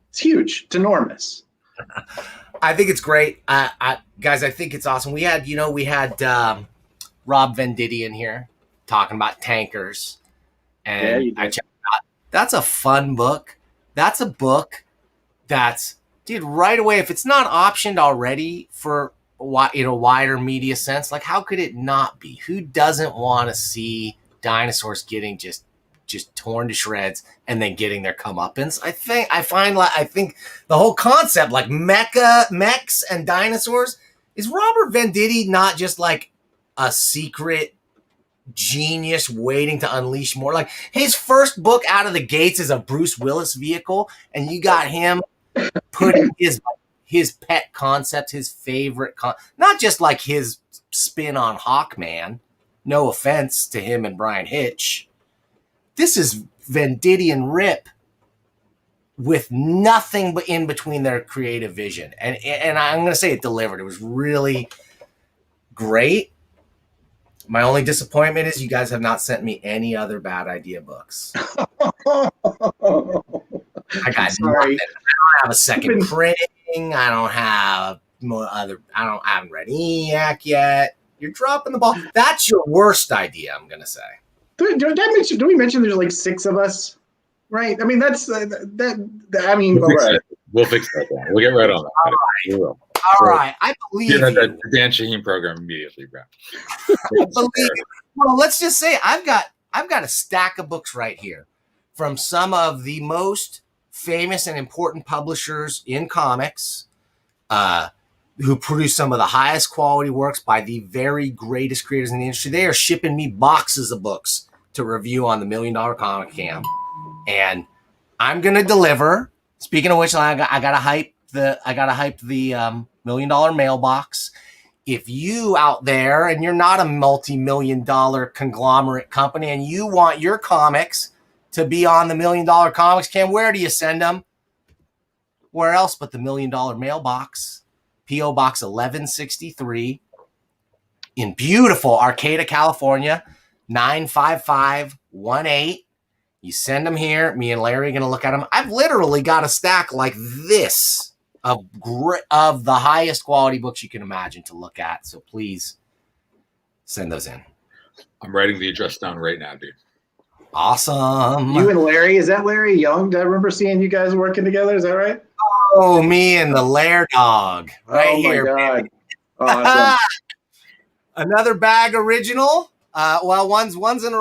it's huge. It's enormous. I think it's great. Guys, I think it's awesome. We had Rob Venditti in here talking about tankers. And I checked it out. That's a fun book. That's a book that's, dude, right away, if it's not optioned already for wider media sense, like how could it not be? Who doesn't want to see dinosaurs getting just torn to shreds and then getting their comeuppance? I think the whole concept, like mechs and dinosaurs, is Robert Venditti not just like a secret genius waiting to unleash more? Like his first book out of the gates is a Bruce Willis vehicle, and you got him putting his pet concept, his favorite not just like his spin on Hawkman. No offense to him and Brian Hitch. This is Venditti and Rip with nothing but in between their creative vision. And I'm going to say it delivered. It was really great. My only disappointment is you guys have not sent me any other bad idea books. I got nothing. I don't have a second printing. I don't have I haven't read ENIAC yet. You're dropping the ball. That's your worst idea, I'm going to say. Do we mention there's like 6 of us? Right. I mean, that's that. I mean, we'll fix that. We'll get right on that. All right. We will. All right. I believe you. The Dan Shaheen program immediately, bro. I believe it. Well, let's just say I've got a stack of books right here from some of the most famous and important publishers in comics, who produce some of the highest quality works by the very greatest creators in the industry. They are shipping me boxes of books to review on the $1 Million Comic Cam, and I'm gonna deliver. Speaking of which, I gotta hype the $1 Million mailbox. If you out there and you're not a multi-million-dollar conglomerate company and you want your comics to be on the $1 Million Comics Cam, where do you send them? Where else but the $1 Million mailbox? P.O. Box 1163 in beautiful Arcata, California, 95518. You send them here. Me and Larry are going to look at them. I've literally got a stack like this of the highest quality books you can imagine to look at. So please send those in. I'm writing the address down right now, dude. Awesome. You and Larry, is that Larry Young? Do I remember seeing you guys working together? Is that right? Oh, me and the Lair Dog right here. God. Awesome. Another bag original. Well, one's an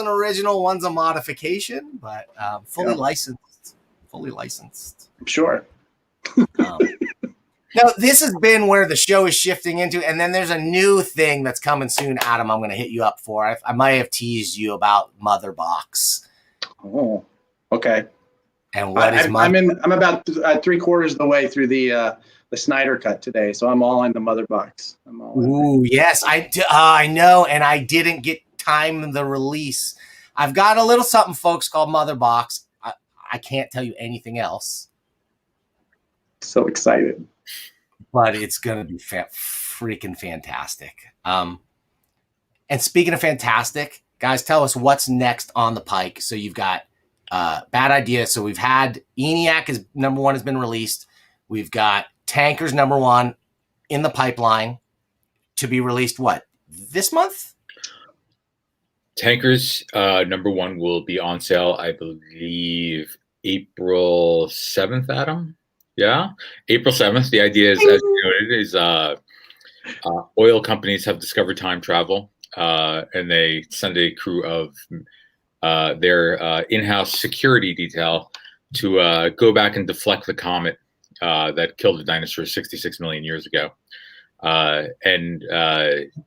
original, one's a modification, but fully licensed. I'm sure. Now, this has been where the show is shifting into, and then there's a new thing that's coming soon, Adam. I'm going to hit you up for. I might have teased you about Mother Box. Oh, okay. And what is I'm about 3/4 of the way through the Snyder cut today, so I'm all in the mother box. I'm all in. Ooh, yes, I know, and I didn't get time the release. I've got a little something, folks, called Mother Box. I can't tell you anything else, So excited. but it's gonna be freaking fantastic. And speaking of fantastic, guys, tell us what's next on the pike. So you've got Bad Idea. So we've had ENIAC is #1 has been released. We've got Tankers #1 in the pipeline to be released. What, this month? Tankers #1 will be on sale, I believe, April 7th, Adam. Yeah, April 7th. The idea is, as you noted, is oil companies have discovered time travel, and they send a crew of their in-house security detail to go back and deflect the comet that killed the dinosaurs 66 million years ago.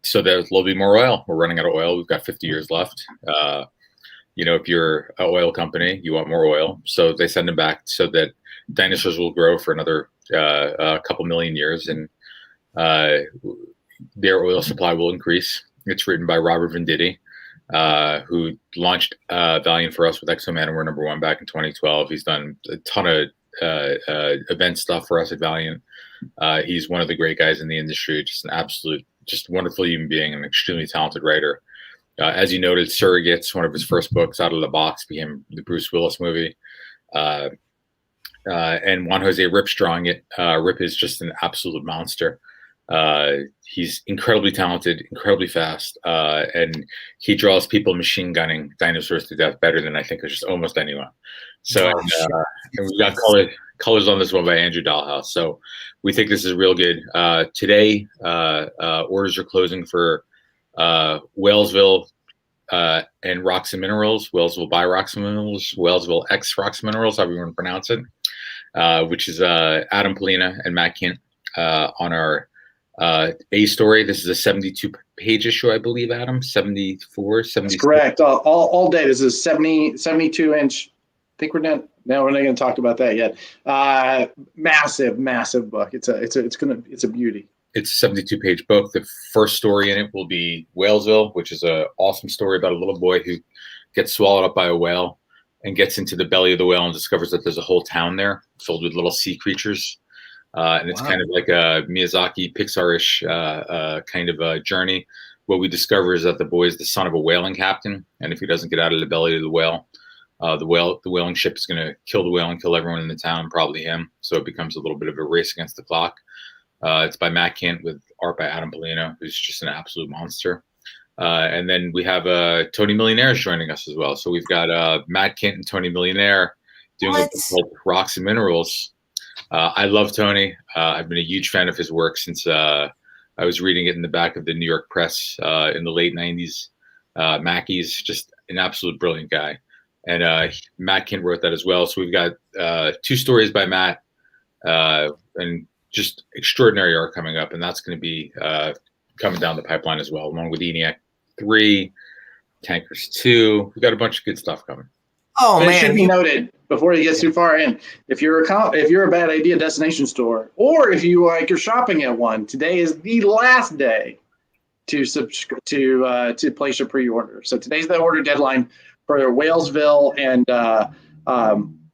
So there'll be more oil. We're running out of oil. We've got 50 years left. If you're an oil company, you want more oil. So they send them back so that dinosaurs will grow for another couple million years, and their oil supply will increase. It's written by Robert Venditti, who launched Valiant for us with Exoman, and we're #1 back in 2012. He's done a ton of event stuff for us at Valiant. He's one of the great guys in the industry, just an absolute, just wonderful human being, and an extremely talented writer. As you noted, Surrogates, one of his first books out of the box, became the Bruce Willis movie. And Juan Jose Rip's drawing it. Rip is just an absolute monster. He's incredibly talented, incredibly fast, and he draws people machine gunning dinosaurs to death better than I think just almost anyone. So and we've got colors on this one by Andrew Dahlhaus. So we think this is real good. Today, orders are closing for Whalesville and Rocks and Minerals, Whalesville by Rocks and Minerals, Whalesville X Rocks and Minerals, however you want to pronounce it, which is Adam Polina and Matt Kint on our A story. This is a 72-page issue, I believe, Adam. 74, 76. That's correct. All day. This is 72-inch. I think we're done. No, we're not going to talk about that yet. Massive book. It's a beauty. It's a 72-page book. The first story in it will be Whalesville, which is an awesome story about a little boy who gets swallowed up by a whale and gets into the belly of the whale and discovers that there's a whole town there filled with little sea creatures. And it's kind of like a Miyazaki, Pixar-ish kind of a journey. What we discover is that the boy is the son of a whaling captain, and if he doesn't get out of the belly of the whale, the whaling ship is going to kill the whale and kill everyone in the town, probably him. So it becomes a little bit of a race against the clock. It's by Matt Kint with art by Adam Polina, who's just an absolute monster. And then we have Tony Millionaire joining us as well. So we've got Matt Kint and Tony Millionaire doing a book called Rocks and Minerals. I love Tony. I've been a huge fan of his work since I was reading it in the back of the New York Press in the late 90s. Mackey's just an absolute brilliant guy. And Matt Kint wrote that as well. So we've got 2 stories by Matt and just extraordinary art coming up. And that's going to be coming down the pipeline as well, along with ENIAC 3, Tankers 2. We've got a bunch of good stuff coming. Oh, but man. It should be noted before he gets too far in. If you're a Bad Idea destination store, or if you're shopping at one, today is the last day to place your pre-order. So today's the order deadline for Whalesville and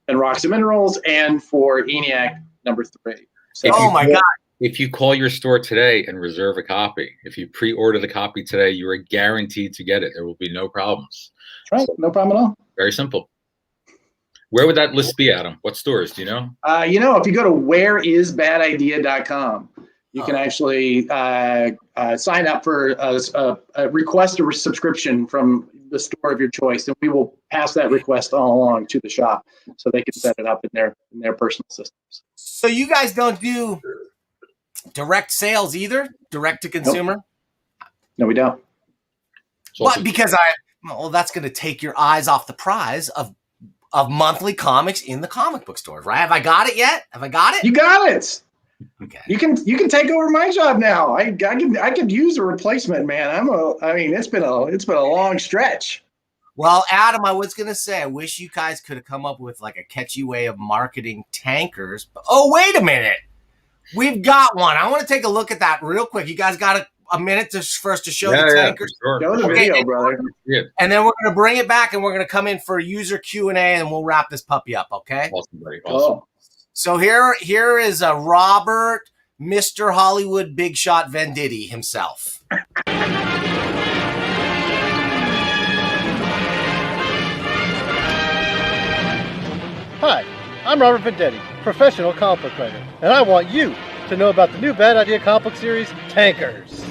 Rocks and Minerals, and for ENIAC #3. So, oh my God! If you call your store today and reserve a copy, if you pre-order the copy today, you are guaranteed to get it. There will be no problems. That's right, no problem at all. Very simple. Where would that list be, Adam? What stores, do you know? If you go to whereisbadidea.com, you can actually sign up for a request a subscription from the store of your choice, and we will pass that request all along to the shop so they can set it up in their personal systems. So you guys don't do direct sales either, direct to consumer? Nope. No, we don't. But because that's going to take your eyes off the prize of monthly comics in the comic book stores, right? Have I got it yet? Have I got it? You got it. Okay. You can take over my job now. I could use a replacement, man. It's been a long stretch. Well, Adam, I was gonna say, I wish you guys could have come up with like a catchy way of marketing tankers. Oh, wait a minute, we've got one. I want to take a look at that real quick. You guys got a minute for us to show the Yeah, tankers? for Show the sure. video, brother. Yeah. And then we're gonna bring it back, and we're gonna come in for user Q&A, and we'll wrap this puppy up. Okay. Awesome, buddy. Awesome. Oh, So here is a Robert, Mr. Hollywood Big Shot Venditti himself. Hi, I'm Robert Venditti, professional comic book writer, and I want you to know about the new Bad Idea comic book series, Tankers.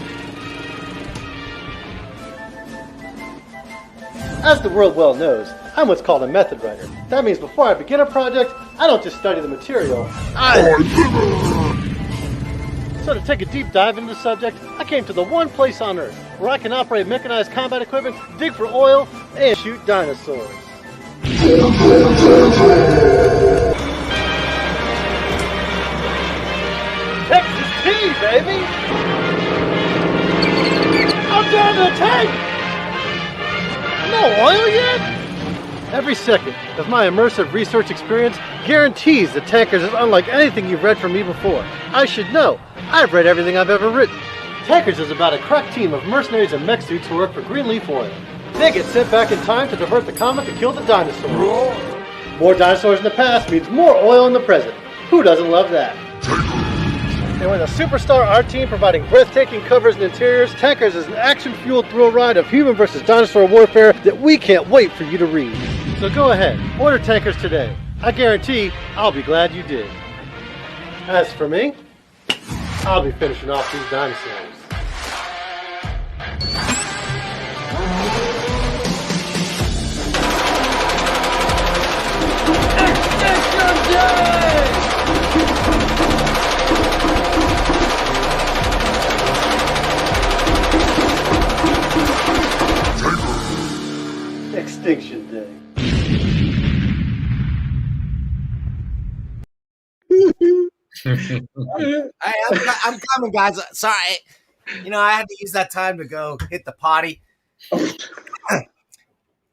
As the world well knows, I'm what's called a method writer. That means before I begin a project, I don't just study the material, So to take a deep dive into the subject, I came to the one place on Earth where I can operate mechanized combat equipment, dig for oil, and shoot dinosaurs. Texas tea, baby! I'm down to the tank! No oil yet? Every second of my immersive research experience guarantees that Tankers is unlike anything you've read from me before. I should know. I've read everything I've ever written. Tankers is about a crack team of mercenaries and mech suits who work for Greenleaf Oil. They get sent back in time to divert the comet to kill the dinosaurs. More dinosaurs in the past means more oil in the present. Who doesn't love that? And with a superstar art team providing breathtaking covers and interiors, Tankers is an action-fueled thrill ride of human versus dinosaur warfare that we can't wait for you to read. So go ahead, order Tankers today. I guarantee I'll be glad you did. As for me, I'll be finishing off these dinosaurs. Extinction Day! Extinction Day. I'm coming, guys. Sorry, I had to use that time to go hit the potty.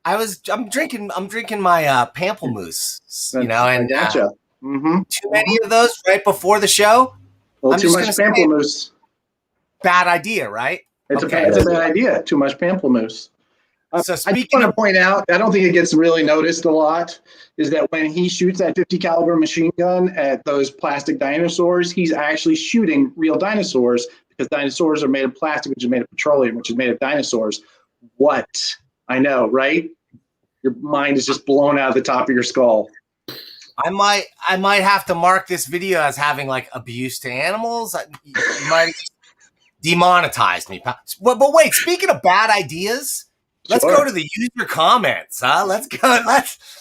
I'm drinking my pamplemousse, and gotcha. too many of those right before the show. Well, too much pamplemousse. Bad idea, right? It's a bad idea. Too much pamplemousse. So I just want to point out, I don't think it gets really noticed a lot, is that when he shoots that 50 caliber machine gun at those plastic dinosaurs, he's actually shooting real dinosaurs because dinosaurs are made of plastic, which is made of petroleum, which is made of dinosaurs. What? I know, right? Your mind is just blown out of the top of your skull. I might have to mark this video as having like abuse to animals. You might demonetize me. But wait, speaking of bad ideas, let's go to the user comments, huh? Let's go.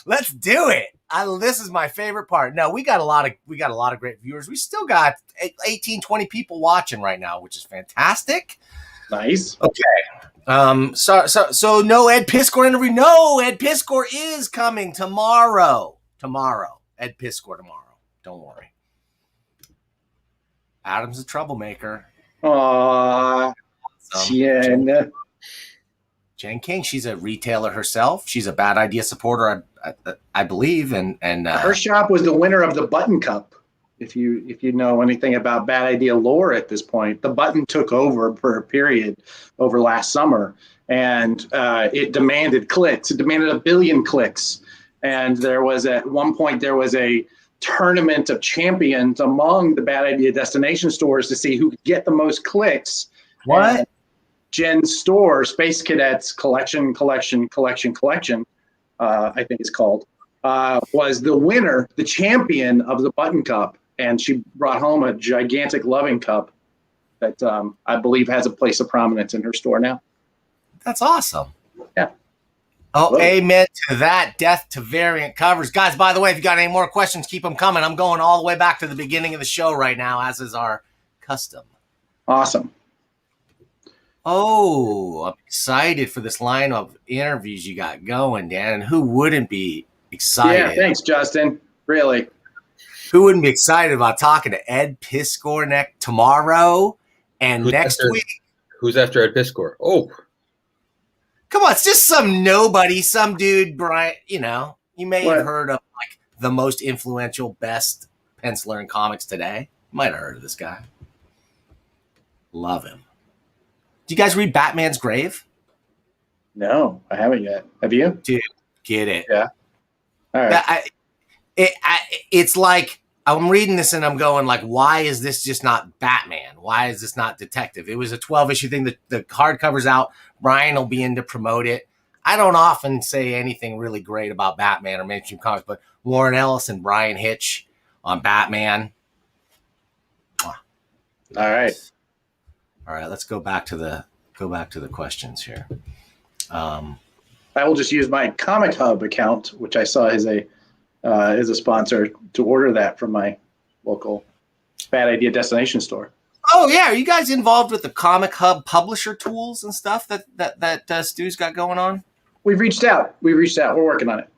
Let's do it. This is my favorite part. No, we got a lot of great viewers. We still got 18, 20 people watching right now, which is fantastic. Nice. Okay. So no Ed Piskor interview. No, Ed Piskor is coming tomorrow. Ed Piskor tomorrow. Don't worry. Adam's a troublemaker. Aww. Jen King, she's a retailer herself. She's a Bad Idea supporter, I believe, and her shop was the winner of the Button Cup. If you know anything about Bad Idea lore at this point, the Button took over for a period over last summer, and it demanded clicks. It demanded 1 billion clicks, and at one point there was a tournament of champions among the Bad Idea destination stores to see who could get the most clicks. What? And Jen's store, Space Cadets Collection, I think it's called, was the winner, the champion of the Button Cup. And she brought home a gigantic loving cup that I believe has a place of prominence in her store now. That's awesome. Yeah. Oh, Hello. Amen to that. Death to variant covers. Guys, by the way, if you got any more questions, keep them coming. I'm going all the way back to the beginning of the show right now, as is our custom. Awesome. Oh, I'm excited for this line of interviews you got going, Dan. And who wouldn't be excited? Yeah, thanks, Justin. Really. Who wouldn't be excited about talking to Ed Piskor tomorrow and next week? Who's after Ed Piskor? Oh, Come on, it's just some nobody, some dude, Brian. You know, you may have heard of like the most influential, best penciler in comics today. You might have heard of this guy. Love him. Do you guys read Batman's Grave? No, I haven't yet. Have you? Dude, get it. Yeah. All right. It's like I'm reading this and I'm going like, why is this just not Batman? Why is this not Detective? It was a 12-issue thing. The hardcover's out. Brian will be in to promote it. I don't often say anything really great about Batman or mainstream comics, but Warren Ellis and Brian Hitch on Batman. All right. All right, let's go back to the questions here. I will just use my Comic Hub account, which I saw as a sponsor, to order that from my local Bad Idea destination store. Oh yeah, are you guys involved with the Comic Hub publisher tools and stuff that Stu's got going on? We've reached out. We're working on it.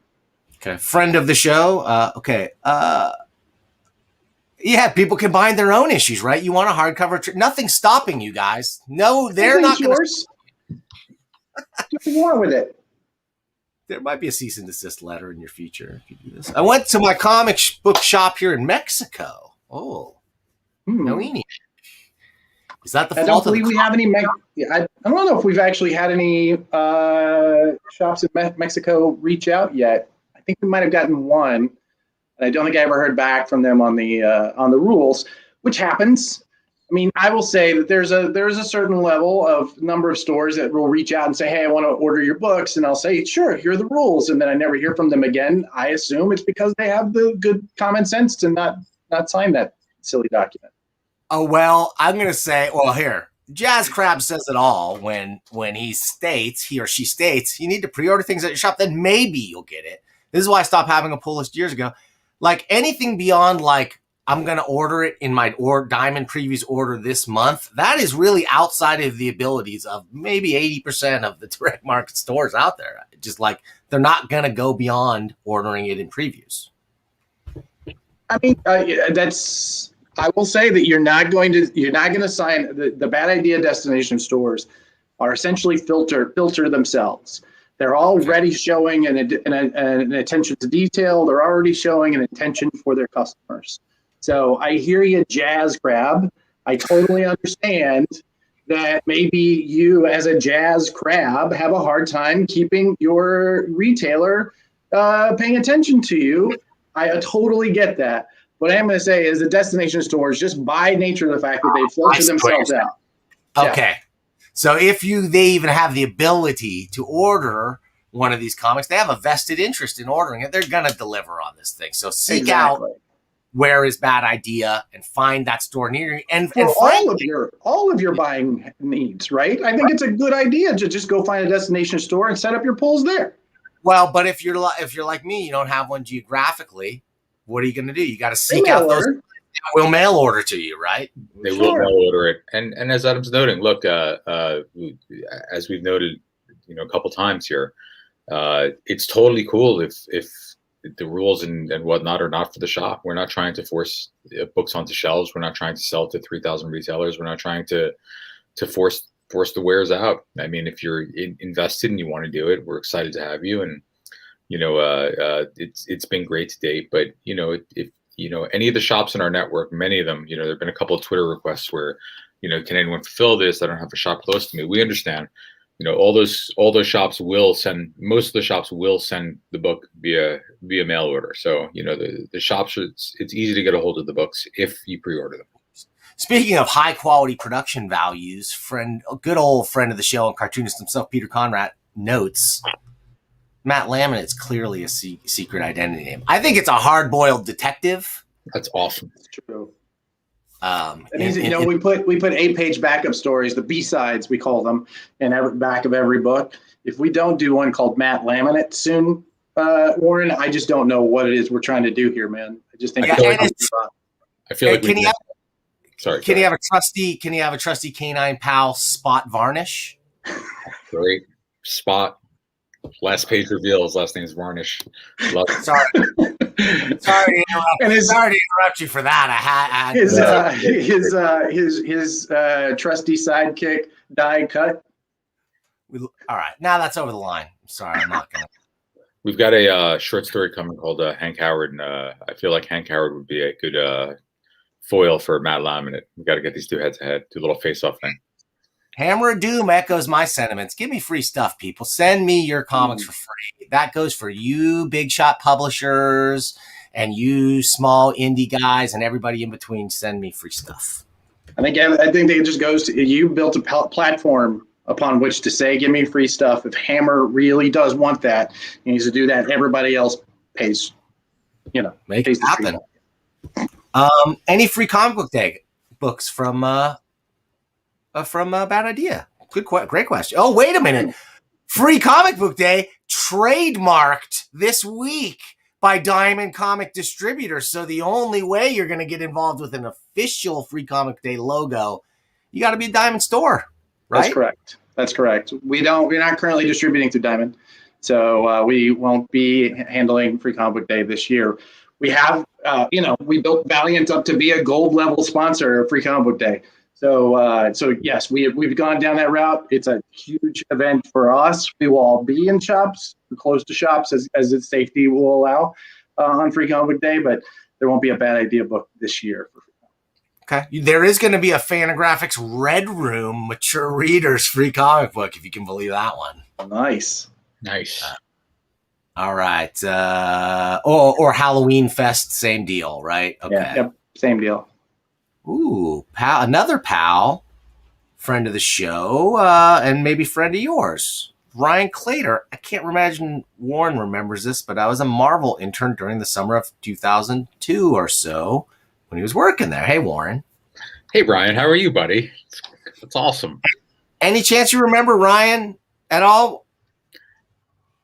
Okay, friend of the show. Okay. Yeah, people can bind their own issues, right? You want a hardcover? Nothing's stopping you guys. No, they're not going to. Do what you want with it. There might be a cease and desist letter in your future if you do this. I went to my comic book shop here in Mexico. Oh, no, is that the fault? I don't believe we have any. I don't know if we've actually had any shops in Mexico reach out yet. I think we might have gotten one. And I don't think I ever heard back from them on the rules, which happens. I mean, I will say that there's a certain level of number of stores that will reach out and say, hey, I want to order your books. And I'll say, sure, here are the rules. And then I never hear from them again. I assume it's because they have the good common sense to not sign that silly document. Oh, well, I'm going to say, well, here, Jazz Crab says it all when he or she states, you need to pre-order things at your shop, then maybe you'll get it. This is why I stopped having a pull list years ago. Like anything beyond like, I'm going to order it in my Diamond Previews order this month, that is really outside of the abilities of maybe 80% of the direct market stores out there. Just like they're not going to go beyond ordering it in previews. I mean, I will say that you're not going to sign the Bad Idea destination stores are essentially filter themselves. They're already showing an attention to detail. They're already showing an intention for their customers. So I hear you, Jazz Crab. I totally understand that maybe you as a Jazz Crab have a hard time keeping your retailer paying attention to you. I totally get that. What I'm going to say is the destination stores, just by nature of the fact that they filter themselves out. Okay. Yeah. So if they even have the ability to order one of these comics, they have a vested interest in ordering it. They're going to deliver on this thing. So seek out where is Bad Idea and find that store near you. And all of your buying needs, right? I think it's a good idea to just go find a destination store and set up your pulls there. Well, but if you're like me, you don't have one geographically. What are you going to do? You got to seek out those. Will mail order to you, right? They will mail order it, and as Adam's noting, look, as we've noted, a couple times here, it's totally cool if the rules and whatnot are not for the shop. We're not trying to force books onto shelves. We're not trying to sell to 3,000 retailers. We're not trying to force the wares out. I mean, if you're invested and you want to do it, we're excited to have you. And it's been great to date. But if any of the shops in our network, many of them, there have been a couple of Twitter requests where, can anyone fulfill this? I don't have a shop close to me. We understand. All those shops will send. Most of the shops will send the book via mail order. So the shops, it's easy to get a hold of the books if you pre-order them. Speaking of high quality production values, a good old friend of the show and cartoonist himself, Peter Conrad, notes Matt Lamont is clearly a secret identity name. I think it's a hard-boiled detective. That's awesome. That's true. We put 8-page backup stories, the B-sides we call them, in every back of every book. If we don't do one called Matt Lamont soon, Warren, I just don't know what it is we're trying to do here, man. I just think I feel like can you have a trusty canine pal Spot Varnish? Great. Spot. Last page reveals last name is Varnish. Love it. Sorry to interrupt you for that. His trusty sidekick Die Cut. All right, now that's over the line. I'm sorry, I'm not gonna. We've got a short story coming called Hank Howard, and I feel like Hank Howard would be a good foil for Matt Laminate. We got to get these two head to head, do a little face-off thing. Hammer of Doom echoes my sentiments. Give me free stuff, people. Send me your comics for free. That goes for you big shot publishers and you small indie guys and everybody in between. Send me free stuff. I think it just goes to you built a platform upon which to say, give me free stuff. If Hammer really does want that, he needs to do that. Everybody else pays, Make pays it happen. Any free comic book day books from Bad Idea? Great question. Oh, wait a minute. Free Comic Book Day trademarked this week by Diamond Comic Distributors. So the only way you're going to get involved with an official Free Comic Day logo, you got to be a Diamond store, right? That's correct. We're not currently distributing through Diamond, so we won't be handling Free Comic Book Day this year. We have, we built Valiant up to be a gold level sponsor of Free Comic Book Day. So yes, we've gone down that route. It's a huge event for us. We will all be in shops, close to shops as its safety will allow on Free Comic Book Day, but there won't be a Bad Idea book this year. Okay. There is going to be a Fantagraphics Red Room Mature Readers free comic book, if you can believe that one. Nice. All right. Or Halloween Fest, same deal, right? Okay. Yeah, yep, same deal. Ooh, another pal, friend of the show, and maybe friend of yours, Ryan Clater. I can't imagine Warren remembers this, but I was a Marvel intern during the summer of 2002 or so when he was working there. Hey, Warren. Hey, Ryan. How are you, buddy? That's awesome. Any chance you remember Ryan at all?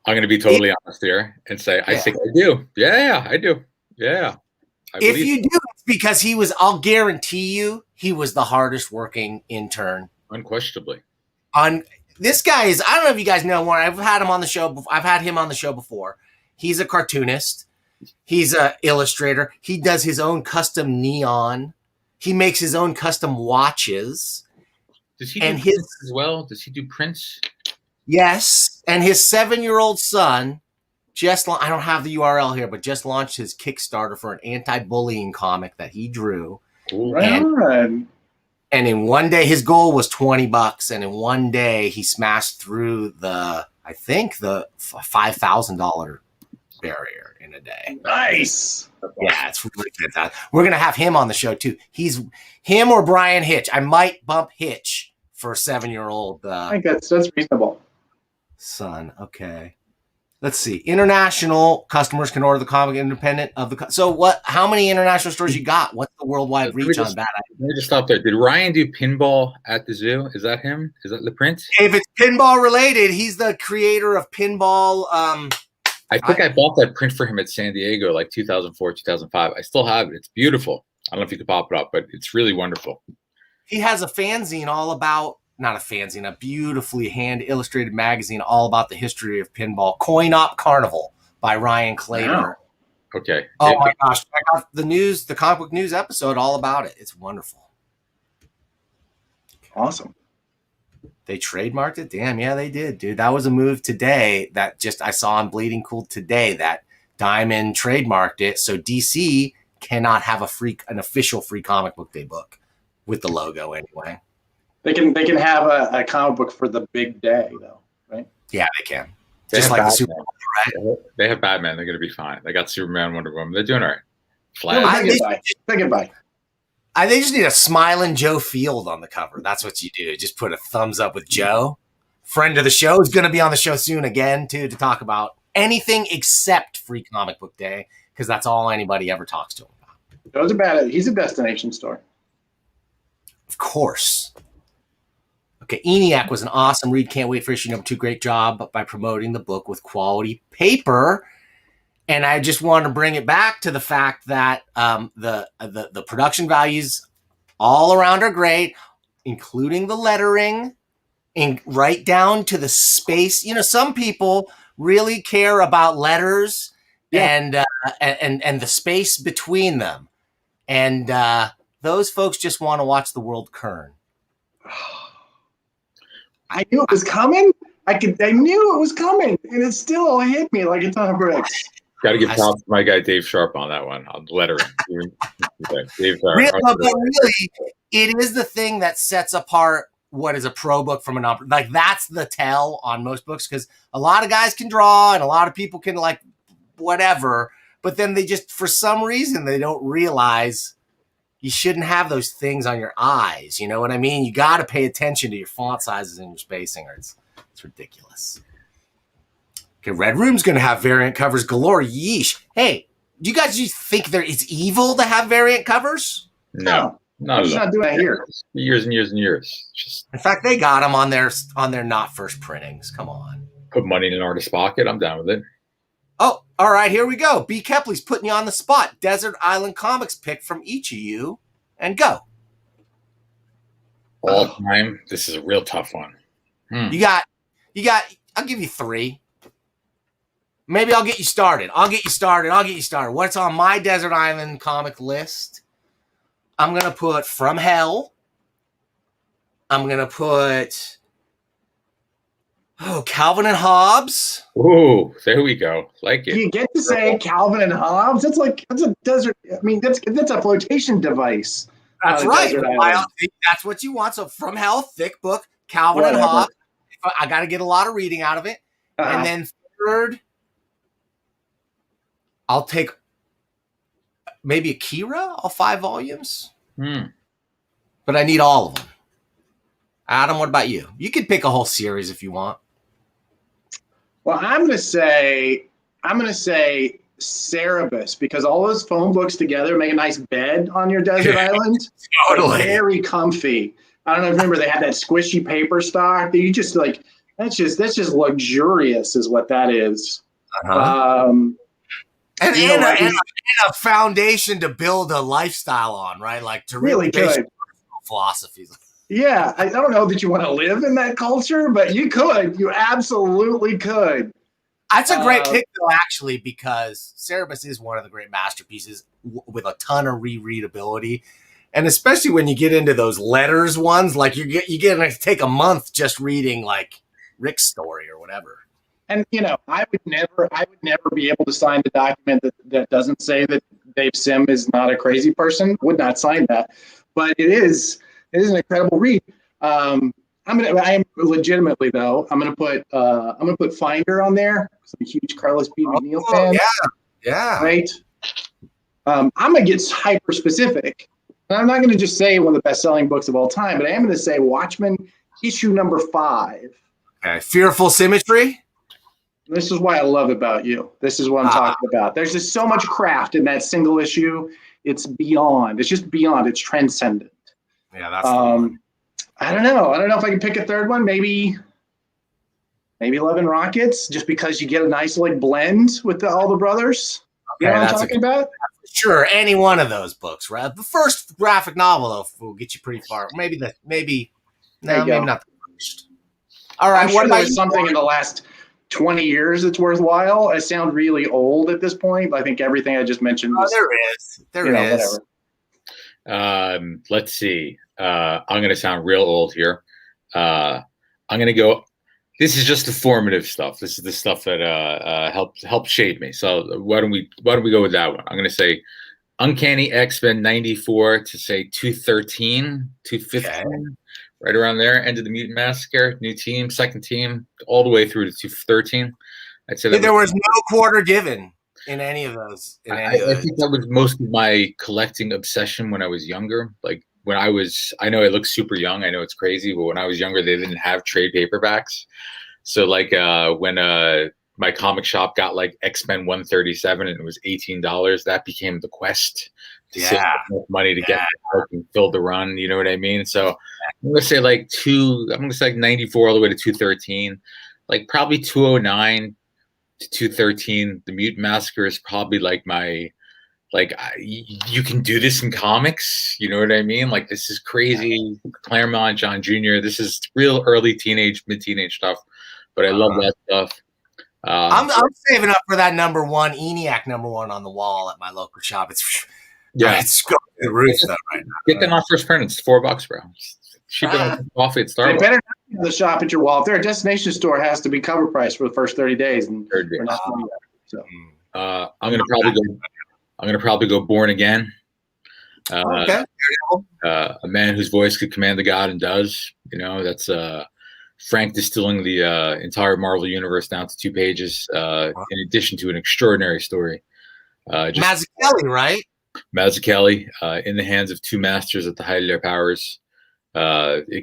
I'm going to be totally honest here and say, I think I do. Yeah, I do. Yeah. If you do, it's because I'll guarantee you, he was the hardest working intern. Unquestionably. This guy is, I don't know if you guys know Warren. I've had him on the show. I've had him on the show before. He's a cartoonist. He's an illustrator. He does his own custom neon. He makes his own custom watches. Does he do prints as well? Does he do prints? Yes. And his 7-year-old son I don't have the URL here, but just launched his Kickstarter for an anti-bullying comic that he drew. Cool. And in one day, his goal was $20, and in one day, he smashed through the $5,000 barrier in a day. Nice. Yeah, it's really fantastic. We're gonna have him on the show too. He's him or Brian Hitch. I might bump Hitch for a 7-year-old. I think that's reasonable. Son, okay. Let's see. International customers can order the comic independent of the. So what? How many international stores you got? What's the worldwide reach on that? Let me just stop there. Did Ryan do pinball at the zoo? Is that him? Is that the print? If it's pinball related, he's the creator of pinball. I think I bought that print for him at San Diego, like 2004, 2005. I still have it. It's beautiful. I don't know if you could pop it up, but it's really wonderful. He has a fanzine all about. Not a fanzine, a beautifully hand-illustrated magazine all about the history of pinball. Coin Op Carnival by Ryan Clater. Wow. Okay. Oh my gosh. Check out the comic book news episode all about it. It's wonderful. Awesome. They trademarked it? Damn, yeah, they did, dude. That was a move today that I saw on Bleeding Cool today that Diamond trademarked it. So DC cannot have an official free comic book day book with the logo anyway. They can have a comic book for the big day, though, right? Yeah, they can. Just like Batman. the Super Bowl, right? They have Batman. They're going to be fine. They got Superman, Wonder Woman. They're doing all right. Flash. Say goodbye. They just need a smiling Joe Field on the cover. That's what you do. Just put a thumbs up with Joe. Friend of the show is going to be on the show soon again, too, to talk about anything except Free Comic Book Day, because that's all anybody ever talks to him about. Joe's about it. He's a destination store. Of course. Okay, ENIAC was an awesome read. Can't wait for issue number 2. Great job by promoting the book with quality paper. And I just want to bring it back to the fact that the production values all around are great, including the lettering, and right down to the space. You know, some people really care about letters and the space between them, and those folks just want to watch the world kern. I knew it was coming. I knew it was coming, and it still hit me like a ton of bricks. Got to give props to my guy Dave Sharp on that one on lettering. Dave Really, but really, it is the thing that sets apart what is a pro book from a non. Like that's the tell on most books, because a lot of guys can draw and a lot of people can like whatever, but then they just for some reason they don't realize you shouldn't have those things on your eyes. You know what I mean? You got to pay attention to your font sizes and your spacing, or it's ridiculous. Okay, Red Room's going to have variant covers galore. Yeesh. Hey, do you guys just think it's evil to have variant covers? No, I'm just not doing that here. Years and years and years. Just in fact, they got them on their not first printings. Come on. Put money in an artist's pocket. I'm down with it. Oh, all right, here we go. B. Kepley's putting you on the spot. Desert Island Comics pick from each of you, and go. All time. This is a real tough one. You got. I'll give you 3. Maybe I'll get you started. What's on my Desert Island comic list? I'm going to put From Hell. I'm going to put Calvin and Hobbes. Oh, there we go. Like it. You get to say Calvin and Hobbes. That's a desert. I mean, that's a flotation device. That's right. That's what you want. So From Hell, thick book, Calvin and Hobbes. I got to get a lot of reading out of it. And then third, I'll take maybe Akira, all 5 volumes. But I need all of them. Adam, what about you? You could pick a whole series if you want. Well, I'm gonna say Cerebus, because all those phone books together make a nice bed on your desert island. Totally. Very comfy. I don't know if you remember they had that squishy paper stock that you just like. That's just luxurious, is what that is. And a foundation to build a lifestyle on, right? Like to really base philosophies. Yeah, I don't know that you want to live in that culture, but you could. You absolutely could. That's a great pick, though, actually, because Cerebus is one of the great masterpieces with a ton of rereadability. And especially when you get into those letters ones, like you get to take a month just reading like Rick's story or whatever. And I would never be able to sign the document that doesn't say that Dave Sim is not a crazy person. Would not sign that, but it is an incredible read. I am legitimately though. I'm gonna put Finder on there. I'm a huge Carlos P. McNeil fan. Yeah. Right. I'm gonna get hyper specific. I'm not gonna just say one of the best-selling books of all time, but I am gonna say Watchmen issue number 5. Okay. Fearful Symmetry. This is what I love about you. This is what I'm talking about. There's just so much craft in that single issue. It's beyond. It's just beyond. It's transcendent. Yeah, that's the one. I don't know if I can pick a third one. Maybe Love and Rockets, just because you get a nice like blend with all the brothers. Okay, you know what I'm talking about? Sure, any one of those books, right? The first graphic novel though will get you pretty far. Maybe not the first. All right, what about something in the last 20 years that's worthwhile? I sound really old at this point, but I think everything I just mentioned was, there is. Whatever. Let's see. I'm going to sound real old here. I'm going to go. This is just the formative stuff. This is the stuff that helped shape me. So why don't we go with that one? I'm going to say Uncanny X-Men 94 to say 213, 215, right around there. End of the Mutant Massacre, new team, second team, all the way through to 213. I'd say there was no quarter given in any of those. I think that was most of my collecting obsession when I was younger. Like when I know it looks super young. I know it's crazy, but when I was younger, they didn't have trade paperbacks. So like when my comic shop got like X-Men 137 and it was $18, that became the quest to save enough money to get the book and fill the run. You know what I mean? So I'm going to say like 94 all the way to 213, like probably 209 to 213. The Mutant Massacre is probably like my, you can do this in comics. You know what I mean? Like this is crazy. Claremont, John Jr. This is real early teenage, mid-teenage stuff, but I love that stuff. I'm saving up for that number 1 ENIAC number 1 on the wall at my local shop. It's going to the roof though right now. Get them off first print. It's $4, bro. cheaper than coffee at It Starbucks. better not be the shop at your wall. If they're a destination store, it has to be cover price for the first 30 days. And Third day. we're not doing that. So I'm gonna probably go Born Again. Okay. A man whose voice could command the god and does. That's Frank distilling the entire Marvel universe down to 2 pages, in addition to an extraordinary story. Mazzucchelli, right? Mazzucchelli, in the hands of 2 masters at the height of their powers.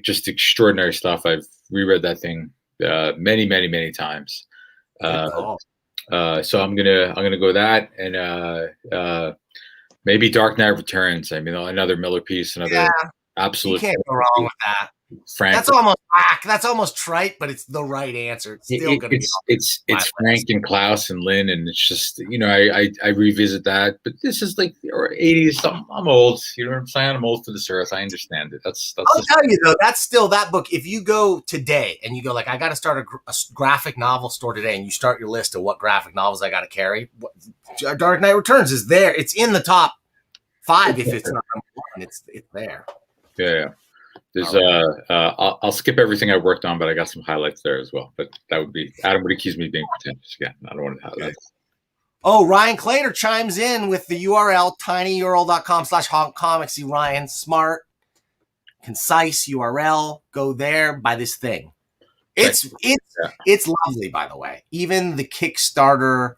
Just extraordinary stuff. I've reread that thing many, many, many times. So I'm gonna go that, and maybe Dark Knight Returns. I mean, another Miller piece, another absolute. You can't go wrong with that. Frank. That's almost whack. That's almost trite, but it's the right answer. It's still going to be. It's Frank and Klaus and Lynn, and it's just I revisit that. But this is like or 80s. I'm old. You know what I'm saying? I'm old for this earth. I understand it. That's. I'll tell you though, that's still that book. If you go today and you go like, I got to start a graphic novel store today, and you start your list of what graphic novels I got to carry, Dark Knight Returns is there. It's in the top 5 if it's not number 1. It's there. Yeah. There's I'll skip everything I worked on, but I got some highlights there as well. But that would be Adam would accuse me of being pretentious again. I don't want to have that. Oh, Ryan Clater chimes in with the URL tinyurl.com/comics. See, Ryan, smart, concise URL. Go there, buy this thing. It's lovely, by the way. Even the Kickstarter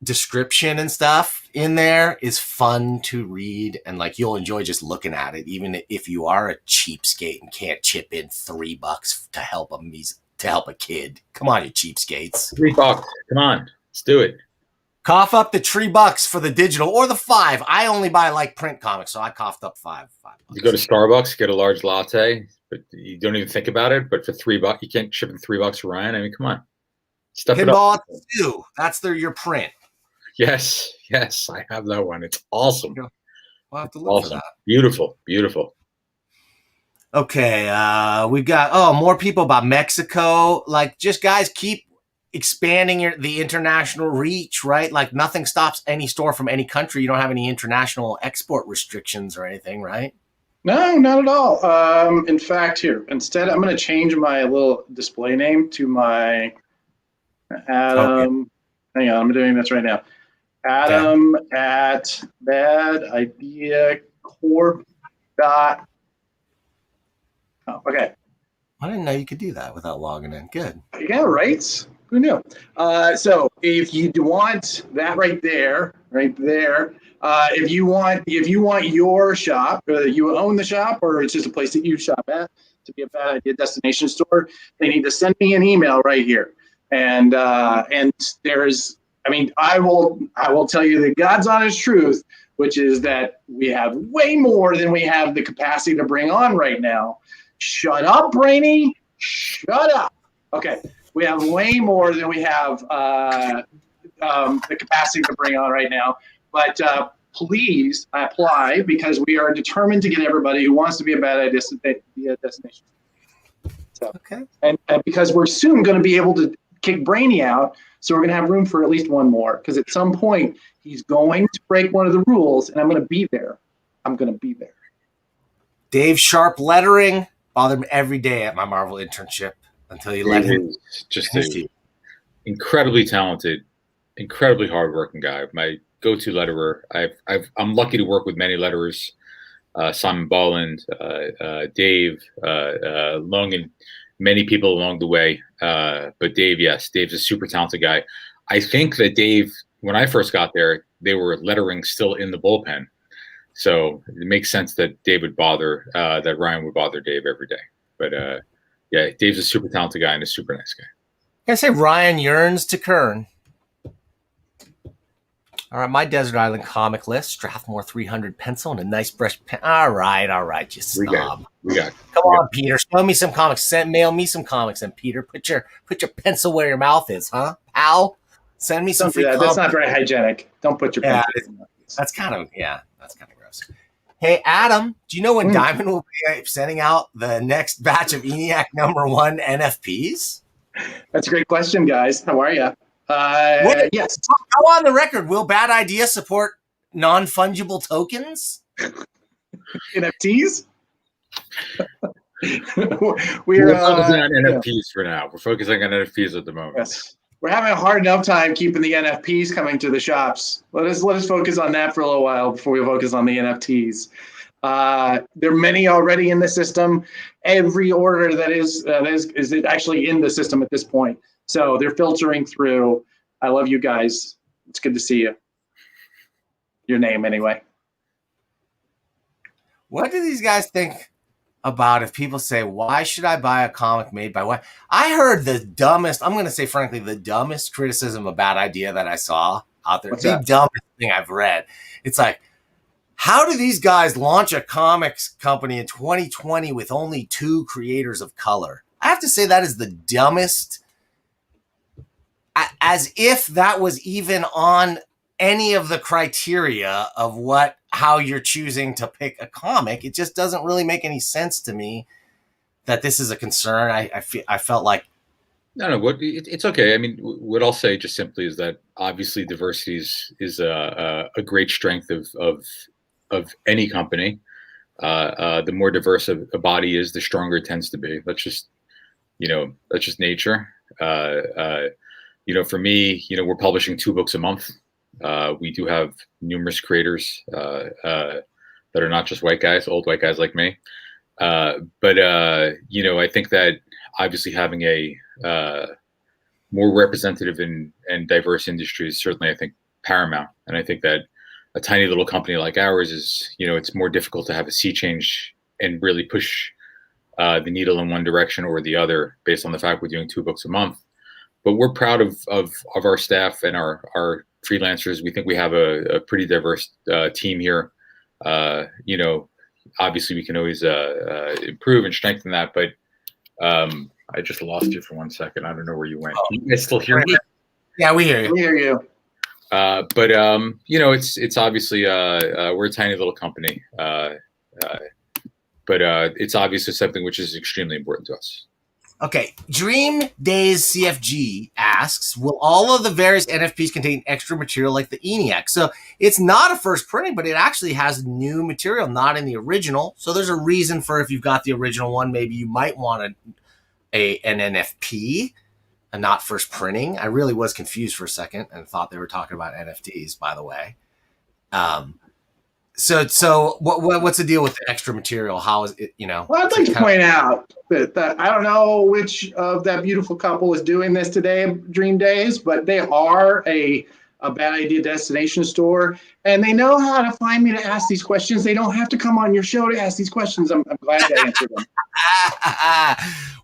description and stuff in there is fun to read, and like you'll enjoy just looking at it, even if you are a cheapskate and can't chip in $3 to help a kid. Come on, you cheapskates. $3. Come on, let's do it. Cough up the $3 for the digital or the 5. I only buy like print comics, so I coughed up $5. You go to Starbucks, get a large latte, but you don't even think about it. But for $3, you can't ship in $3 for Ryan. I mean, come on, step it up. Pinball 2. That's your print. Yes, I have that one. It's awesome. We'll have to look for that. Beautiful. Okay, we've got more people about Mexico. Like, just guys, keep expanding the international reach, right? Like, nothing stops any store from any country. You don't have any international export restrictions or anything, right? No, not at all. In fact, here instead, I'm going to change my little display name to my Adam. Okay. Hang on, I'm doing this right now. Adam at Bad Idea Corp. Okay. I didn't know you could do that without logging in. Good. Yeah, right? Who knew? So if you want that right there, if you want your shop, whether you own the shop or it's just a place that you shop at, to be a Bad Idea destination store, they need to send me an email right here. And there's, I will tell you the God's honest truth, which is that we have way more than we have the capacity to bring on right now. Shut up, Brainy. Shut up. Okay. We have way more than we have the capacity to bring on right now. But please apply, because we are determined to get everybody who wants to be a Bad Idea destination. So, okay. And because we're soon going to be able to kick Brainy out, so we're going to have room for at least one more, because at some point he's going to break one of the rules, and I'm going to be there. Dave Sharp lettering bothered me every day at my Marvel internship until you let him. Just an incredibly talented, incredibly hardworking guy. My go-to letterer. I'm lucky to work with many letterers. Simon Bolland, Dave, Lung, and many people along the way. But Dave, yes, Dave's a super talented guy. I think that Dave, when I first got there, they were lettering still in the bullpen. So it makes sense that that Ryan would bother Dave every day. But yeah, Dave's a super talented guy and a super nice guy. I say Ryan yearns to Kern. All right, my Desert Island comic list: Strathmore 300 pencil and a nice brush pen. All right, you snob. We got. Come on, Peter. Show me some comics. Mail me some comics, and Peter, put your pencil where your mouth is, huh, pal? Send me some free comics. That's not very hygienic. Don't put your pencil. That's kind of gross. Hey, Adam, do you know when Diamond will be sending out the next batch of ENIAC #1 NFPs? That's a great question, guys. How are you? Yes. Go on the record. Will Bad Idea support non-fungible tokens? NFTs? We're focusing on NFPs for now. We're focusing on NFPs at the moment. Yes. We're having a hard enough time keeping the NFPs coming to the shops. Let us focus on that for a little while before we focus on the NFTs. There are many already in the system. Every order that is actually in the system at this point. So they're filtering through. I love you guys. It's good to see you. Your name anyway. What do these guys think about if people say, why should I buy a comic made by what? I heard the dumbest, I'm going to say frankly, the dumbest criticism of Bad Idea that I saw out there. What's the that? dumbest thing I've read. It's like, how do these guys launch a comics company in 2020 with only 2 creators of color? I have to say that is the dumbest, as if that was even on any of the criteria of how you're choosing to pick a comic. It just doesn't really make any sense to me that this is a concern. I felt like no, it's okay. I mean, what I'll say just simply is that obviously diversity is a great strength of any company. The more diverse a body is, the stronger it tends to be. That's just nature. For me, we're publishing 2 books a month. We do have numerous creators that are not just white guys, old white guys like me. But I think that obviously having a more representative and diverse industry is certainly, I think, paramount. And I think that a tiny little company like ours is, it's more difficult to have a sea change and really push the needle in one direction or the other based on the fact we're doing 2 books a month. But we're proud of our staff and our freelancers. We think we have a pretty diverse team here. Obviously we can always improve and strengthen that, but I just lost you for 1 second. I don't know where you went. Can you guys still hear me? Yeah, we hear you. We hear you. But it's obviously we're a tiny little company, but it's obviously something which is extremely important to us. Okay, Dream Days CFG asks, will all of the various NFPs contain extra material like the ENIAC? So it's not a first printing, but it actually has new material, not in the original. So there's a reason for, if you've got the original one, maybe you might want an NFP and not first printing. I really was confused for a second and thought they were talking about NFTs, by the way. So what's the deal with the extra material? How is it, Well, I'd like to point out that I don't know which of that beautiful couple is doing this today, Dream Days, but they are a Bad Idea destination store, and they know how to find me to ask these questions. They don't have to come on your show to ask these questions. I'm glad to answer them.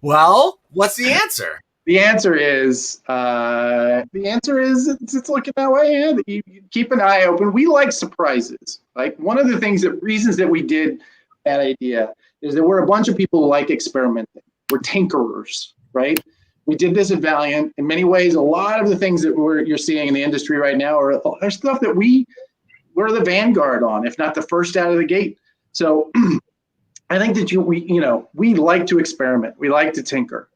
Well, what's the answer? The answer is it's looking that way. Yeah, you keep an eye open. We like surprises. Like, one of the reasons that we did Bad Idea is that we're a bunch of people who like experimenting. We're tinkerers, right? We did this at Valiant. In many ways, a lot of the things that you're seeing in the industry right now are stuff that we're the vanguard on, if not the first out of the gate. So I think that we like to experiment. We like to tinker.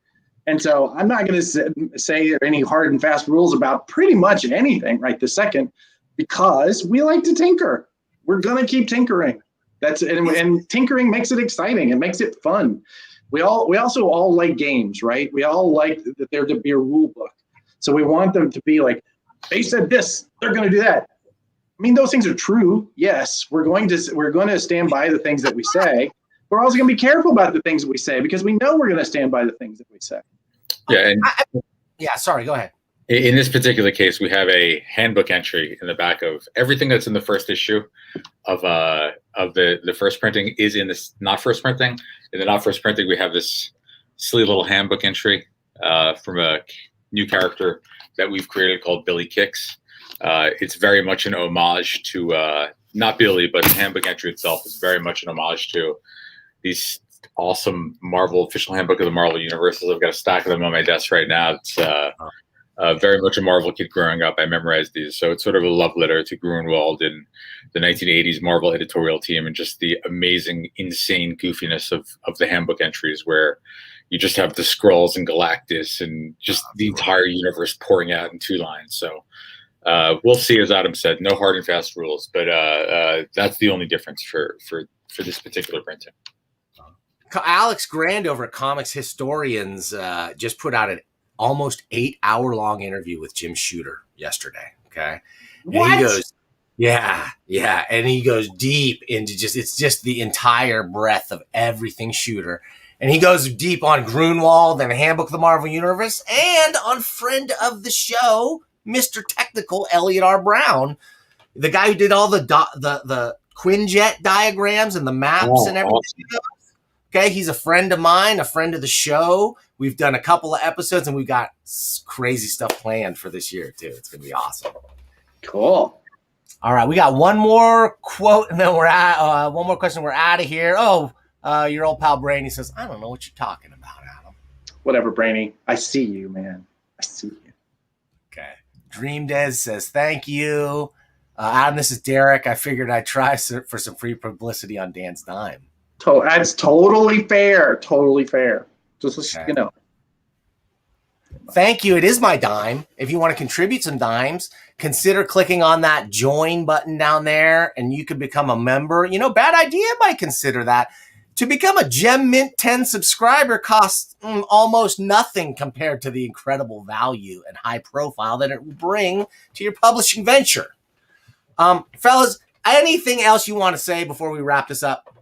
And so I'm not going to say any hard and fast rules about pretty much anything right this second, because we like to tinker. We're going to keep tinkering. And tinkering makes it exciting. It makes it fun. We also all like games, right? We all like there to be a rule book. So we want them to be like, they said this, they're going to do that. I mean, those things are true. Yes, we're going to stand by the things that we say. We're also going to be careful about the things that we say, because we know we're going to stand by the things that we say. Yeah, sorry, go ahead. In this particular case, we have a handbook entry in the back of everything that's in the first issue of the first printing is in this not first printing. In the not first printing, we have this silly little handbook entry from a new character that we've created called Billy Kicks. It's very much an homage to not Billy, but the handbook entry itself is very much an homage to these awesome Marvel official handbook of the Marvel universes. I've got a stack of them on my desk right now. It's very much a Marvel kid growing up. I memorized these, so it's sort of a love letter to Grunwald and the 1980s Marvel editorial team, and just the amazing, insane goofiness of the handbook entries, where you just have the Skrulls and Galactus and just the entire universe pouring out in 2 lines. So we'll see, as Adam said, no hard and fast rules, but that's the only difference for this particular printing. Alex Grand over at Comics Historians just put out an almost 8-hour-long interview with Jim Shooter yesterday. Okay. What? And he goes, yeah. And he goes deep into it's just the entire breadth of everything Shooter. And he goes deep on Grunwald and Handbook of the Marvel Universe and on friend of the show, Mr. Technical Elliot R. Brown, the guy who did all the Quinjet diagrams and the maps and everything. Awesome. Okay, he's a friend of mine, a friend of the show. We've done a couple of episodes, and we got crazy stuff planned for this year, too. It's going to be awesome. Cool. All right, we got one more quote, and then one more question. We're out of here. Oh, your old pal Brainy says, I don't know what you're talking about, Adam. Whatever, Brainy. I see you, man. I see you. Okay. Dream Des says, thank you. Adam, this is Derek. I figured I'd try for some free publicity on Dan's dime. That's totally fair. Totally fair. Just, okay. You know. Thank you. It is my dime. If you want to contribute some dimes, consider clicking on that join button down there, and you could become a member. You know, bad idea. Might consider that. To become a Gem Mint 10 subscriber costs almost nothing compared to the incredible value and high profile that it will bring to your publishing venture. Fellas, anything else you want to say before we wrap this up?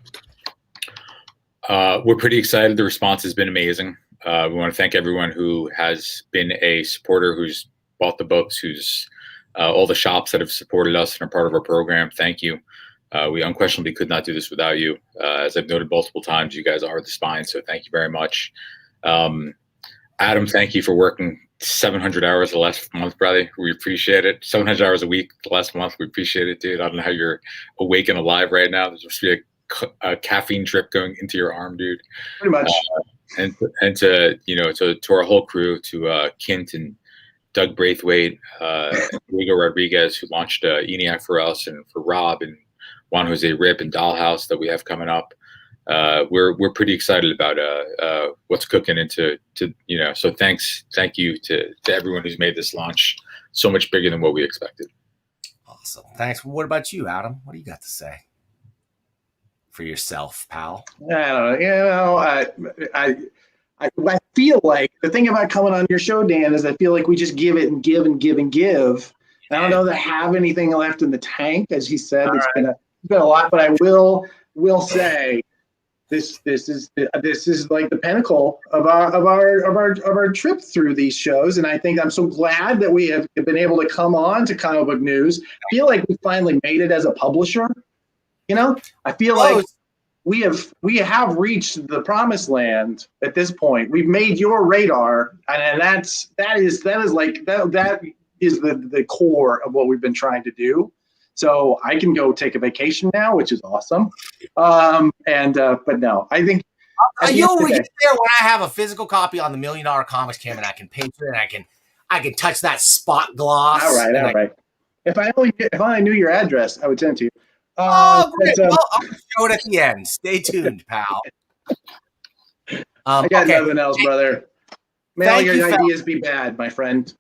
We're pretty excited. The response has been amazing. We want to thank everyone who has been a supporter, who's bought the books, who's all the shops that have supported us and are part of our program. Thank you. We unquestionably could not do this without you. As I've noted multiple times, you guys are the spine, so thank you very much. Adam, thank you for working 700 hours the last month, brother. We appreciate it. 700 hours a week the last month. We appreciate it, dude. I don't know how you're awake and alive right now. There's supposed to be a caffeine drip going into your arm, dude. Pretty much. And to to our whole crew, to Kint and Doug Braithwaite, Diego Rodriguez, who launched ENIAC for us, and for Rob and Juan Jose Rip and Dollhouse that we have coming up. We're pretty excited about what's cooking into so thank you to everyone who's made this launch so much bigger than what we expected. Awesome. Thanks. What about you, Adam? What do you got to say for yourself, pal? I feel like the thing about coming on your show, Dan, is I feel like we just give it and give and give and give. I don't know that I have anything left in the tank, as he said. It's been a lot, but I will say this is like the pinnacle of our trip through these shows, and I think I'm so glad that we have been able to come on to Comic Book News. I feel like we finally made it as a publisher. You know, I feel like we have reached the promised land at this point. We've made your radar, and that is the core of what we've been trying to do. So I can go take a vacation now, which is awesome. But no, I think you'll get there when I have a physical copy on the $1 Million Comics Cam, and I can paint it, and I can touch that spot gloss. All right. If I only knew your address, I would send it to you. Great. I'll show it at the end. Stay tuned, pal. I got nothing else, brother. May all your ideas be bad, my friend.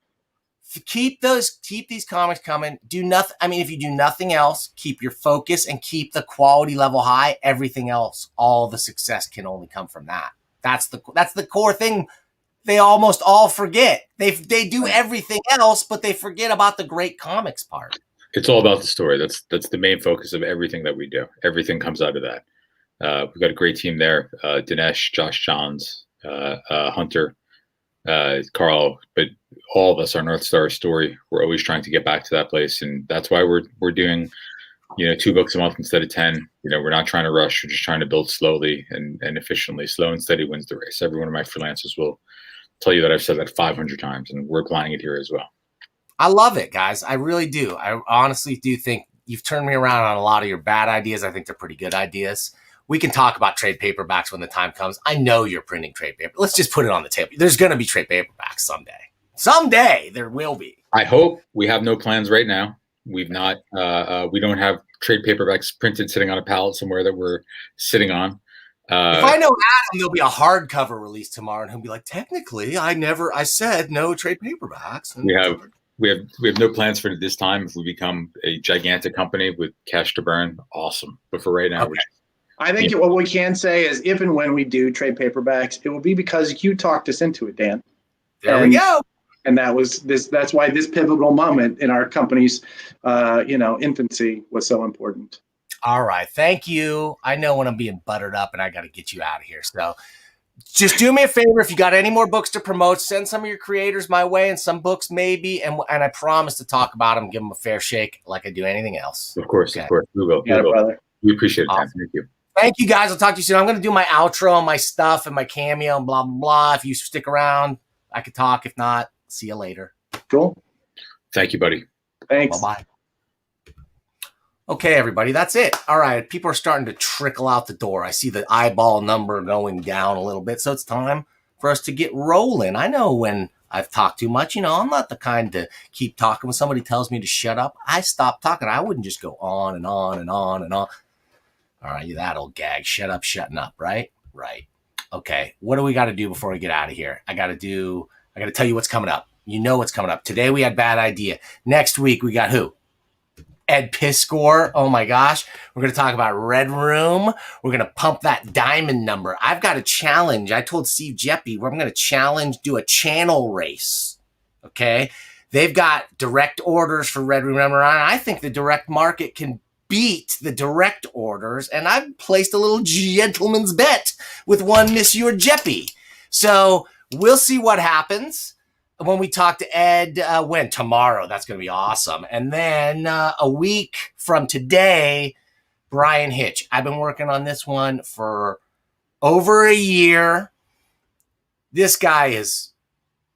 Keep these comics coming. Do nothing. I mean, if you do nothing else, keep your focus and keep the quality level high. Everything else, all the success can only come from that. That's the core thing. They almost all forget. They do everything else, but they forget about the great comics part. It's all about the story. That's the main focus of everything that we do. Everything comes out of that. We've got a great team there. Dinesh, Josh Johns, Hunter, Carl, but all of us, our North Star story, we're always trying to get back to that place. And that's why we're doing, 2 books a month instead of 10. We're not trying to rush. We're just trying to build slowly and efficiently. Slow and steady wins the race. Every one of my freelancers will tell you that I've said that 500 times, and we're applying it here as well. I love it, guys. I really do. I honestly do think you've turned me around on a lot of your bad ideas. I think they're pretty good ideas. We can talk about trade paperbacks when the time comes. I know you're printing trade paper. Let's just put it on the table. There's going to be trade paperbacks someday. Someday there will be. I hope. We have no plans right now. We've not. We don't have trade paperbacks printed sitting on a pallet somewhere that we're sitting on. If I know Adam, there'll be a hardcover release tomorrow, and he'll be like, "Technically, I said no trade paperbacks." And we have no plans for this time. If we become a gigantic company with cash to burn, awesome. But for right now, I think what we can say is if and when we do trade paperbacks, it will be because you talked us into it, Dan. There we go. And that's why this pivotal moment in our company's infancy was so important. All right. Thank you. I know when I'm being buttered up and I got to get you out of here. So just do me a favor. If you got any more books to promote, send some of your creators my way and some books maybe. And I promise to talk about them, give them a fair shake like I do anything else. Of course. Okay. Of course. We will. Brother. We appreciate it. Awesome. Thank you. Thank you, guys. I'll talk to you soon. I'm going to do my outro and my stuff and my cameo and blah, blah, blah. If you stick around, I could talk. If not, see you later. Cool. Thank you, buddy. Thanks. Bye-bye. Okay, everybody, that's it. All right, people are starting to trickle out the door. I see the eyeball number going down a little bit, so it's time for us to get rolling. I know when I've talked too much, I'm not the kind to keep talking. When somebody tells me to shut up, I stop talking. I wouldn't just go on and on and on and on. All right, that old gag. Shut up, shutting up, right? Right. Okay, what do we got to do before we get out of here? I got to tell you what's coming up. You know what's coming up. Today we had Bad Idea. Next week we got who? Ed Piscor. Oh my gosh. We're going to talk about Red Room. We're going to pump that diamond number. I've got a challenge. I told Steve Jeppy I'm going to do a channel race. Okay. They've got direct orders for Red Room number 9. I think the direct market can beat the direct orders. And I've placed a little gentleman's bet with one Monsieur Jeppy. So we'll see what happens when we talk to Ed, tomorrow. That's going to be awesome. And then a week from today, Brian Hitch. I've been working on this one for over a year. This guy is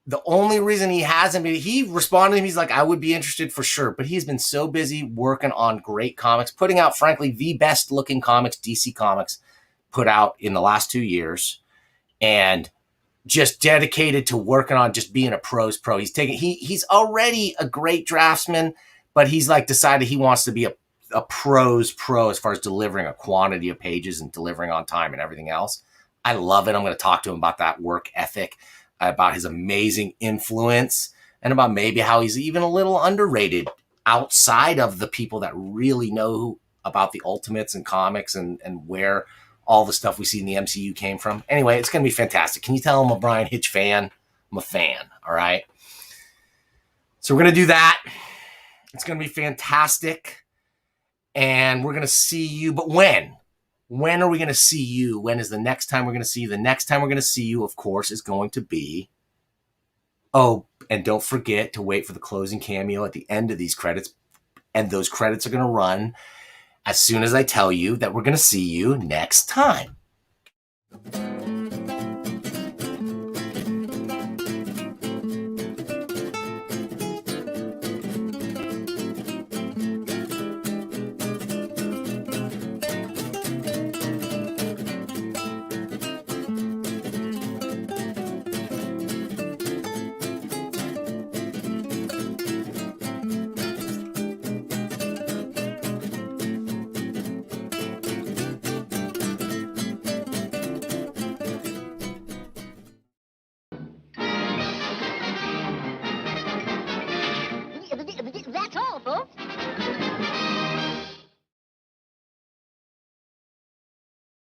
the only reason he hasn't been, he responded to me. He's like, I would be interested for sure. But he's been so busy working on great comics, putting out, frankly, the best looking comics DC Comics put out in the last 2 years. And just dedicated to working on just being a pro's pro. He's already a great draftsman, but he's like decided he wants to be a pro's pro as far as delivering a quantity of pages and delivering on time and everything else. I love it. I'm going to talk to him about that work ethic, about his amazing influence, and about maybe how he's even a little underrated outside of the people that really know about the Ultimates and comics and where all the stuff we see in the MCU came from. Anyway, it's going to be fantastic. Can you tell I'm a Brian Hitch fan? I'm a fan, all right? So we're going to do that. It's going to be fantastic. And we're going to see you. But when? When are we going to see you? When is the next time we're going to see you? The next time we're going to see you, of course, is going to be... Oh, and don't forget to wait for the closing cameo at the end of these credits. And those credits are going to run as soon as I tell you that we're going to see you next time.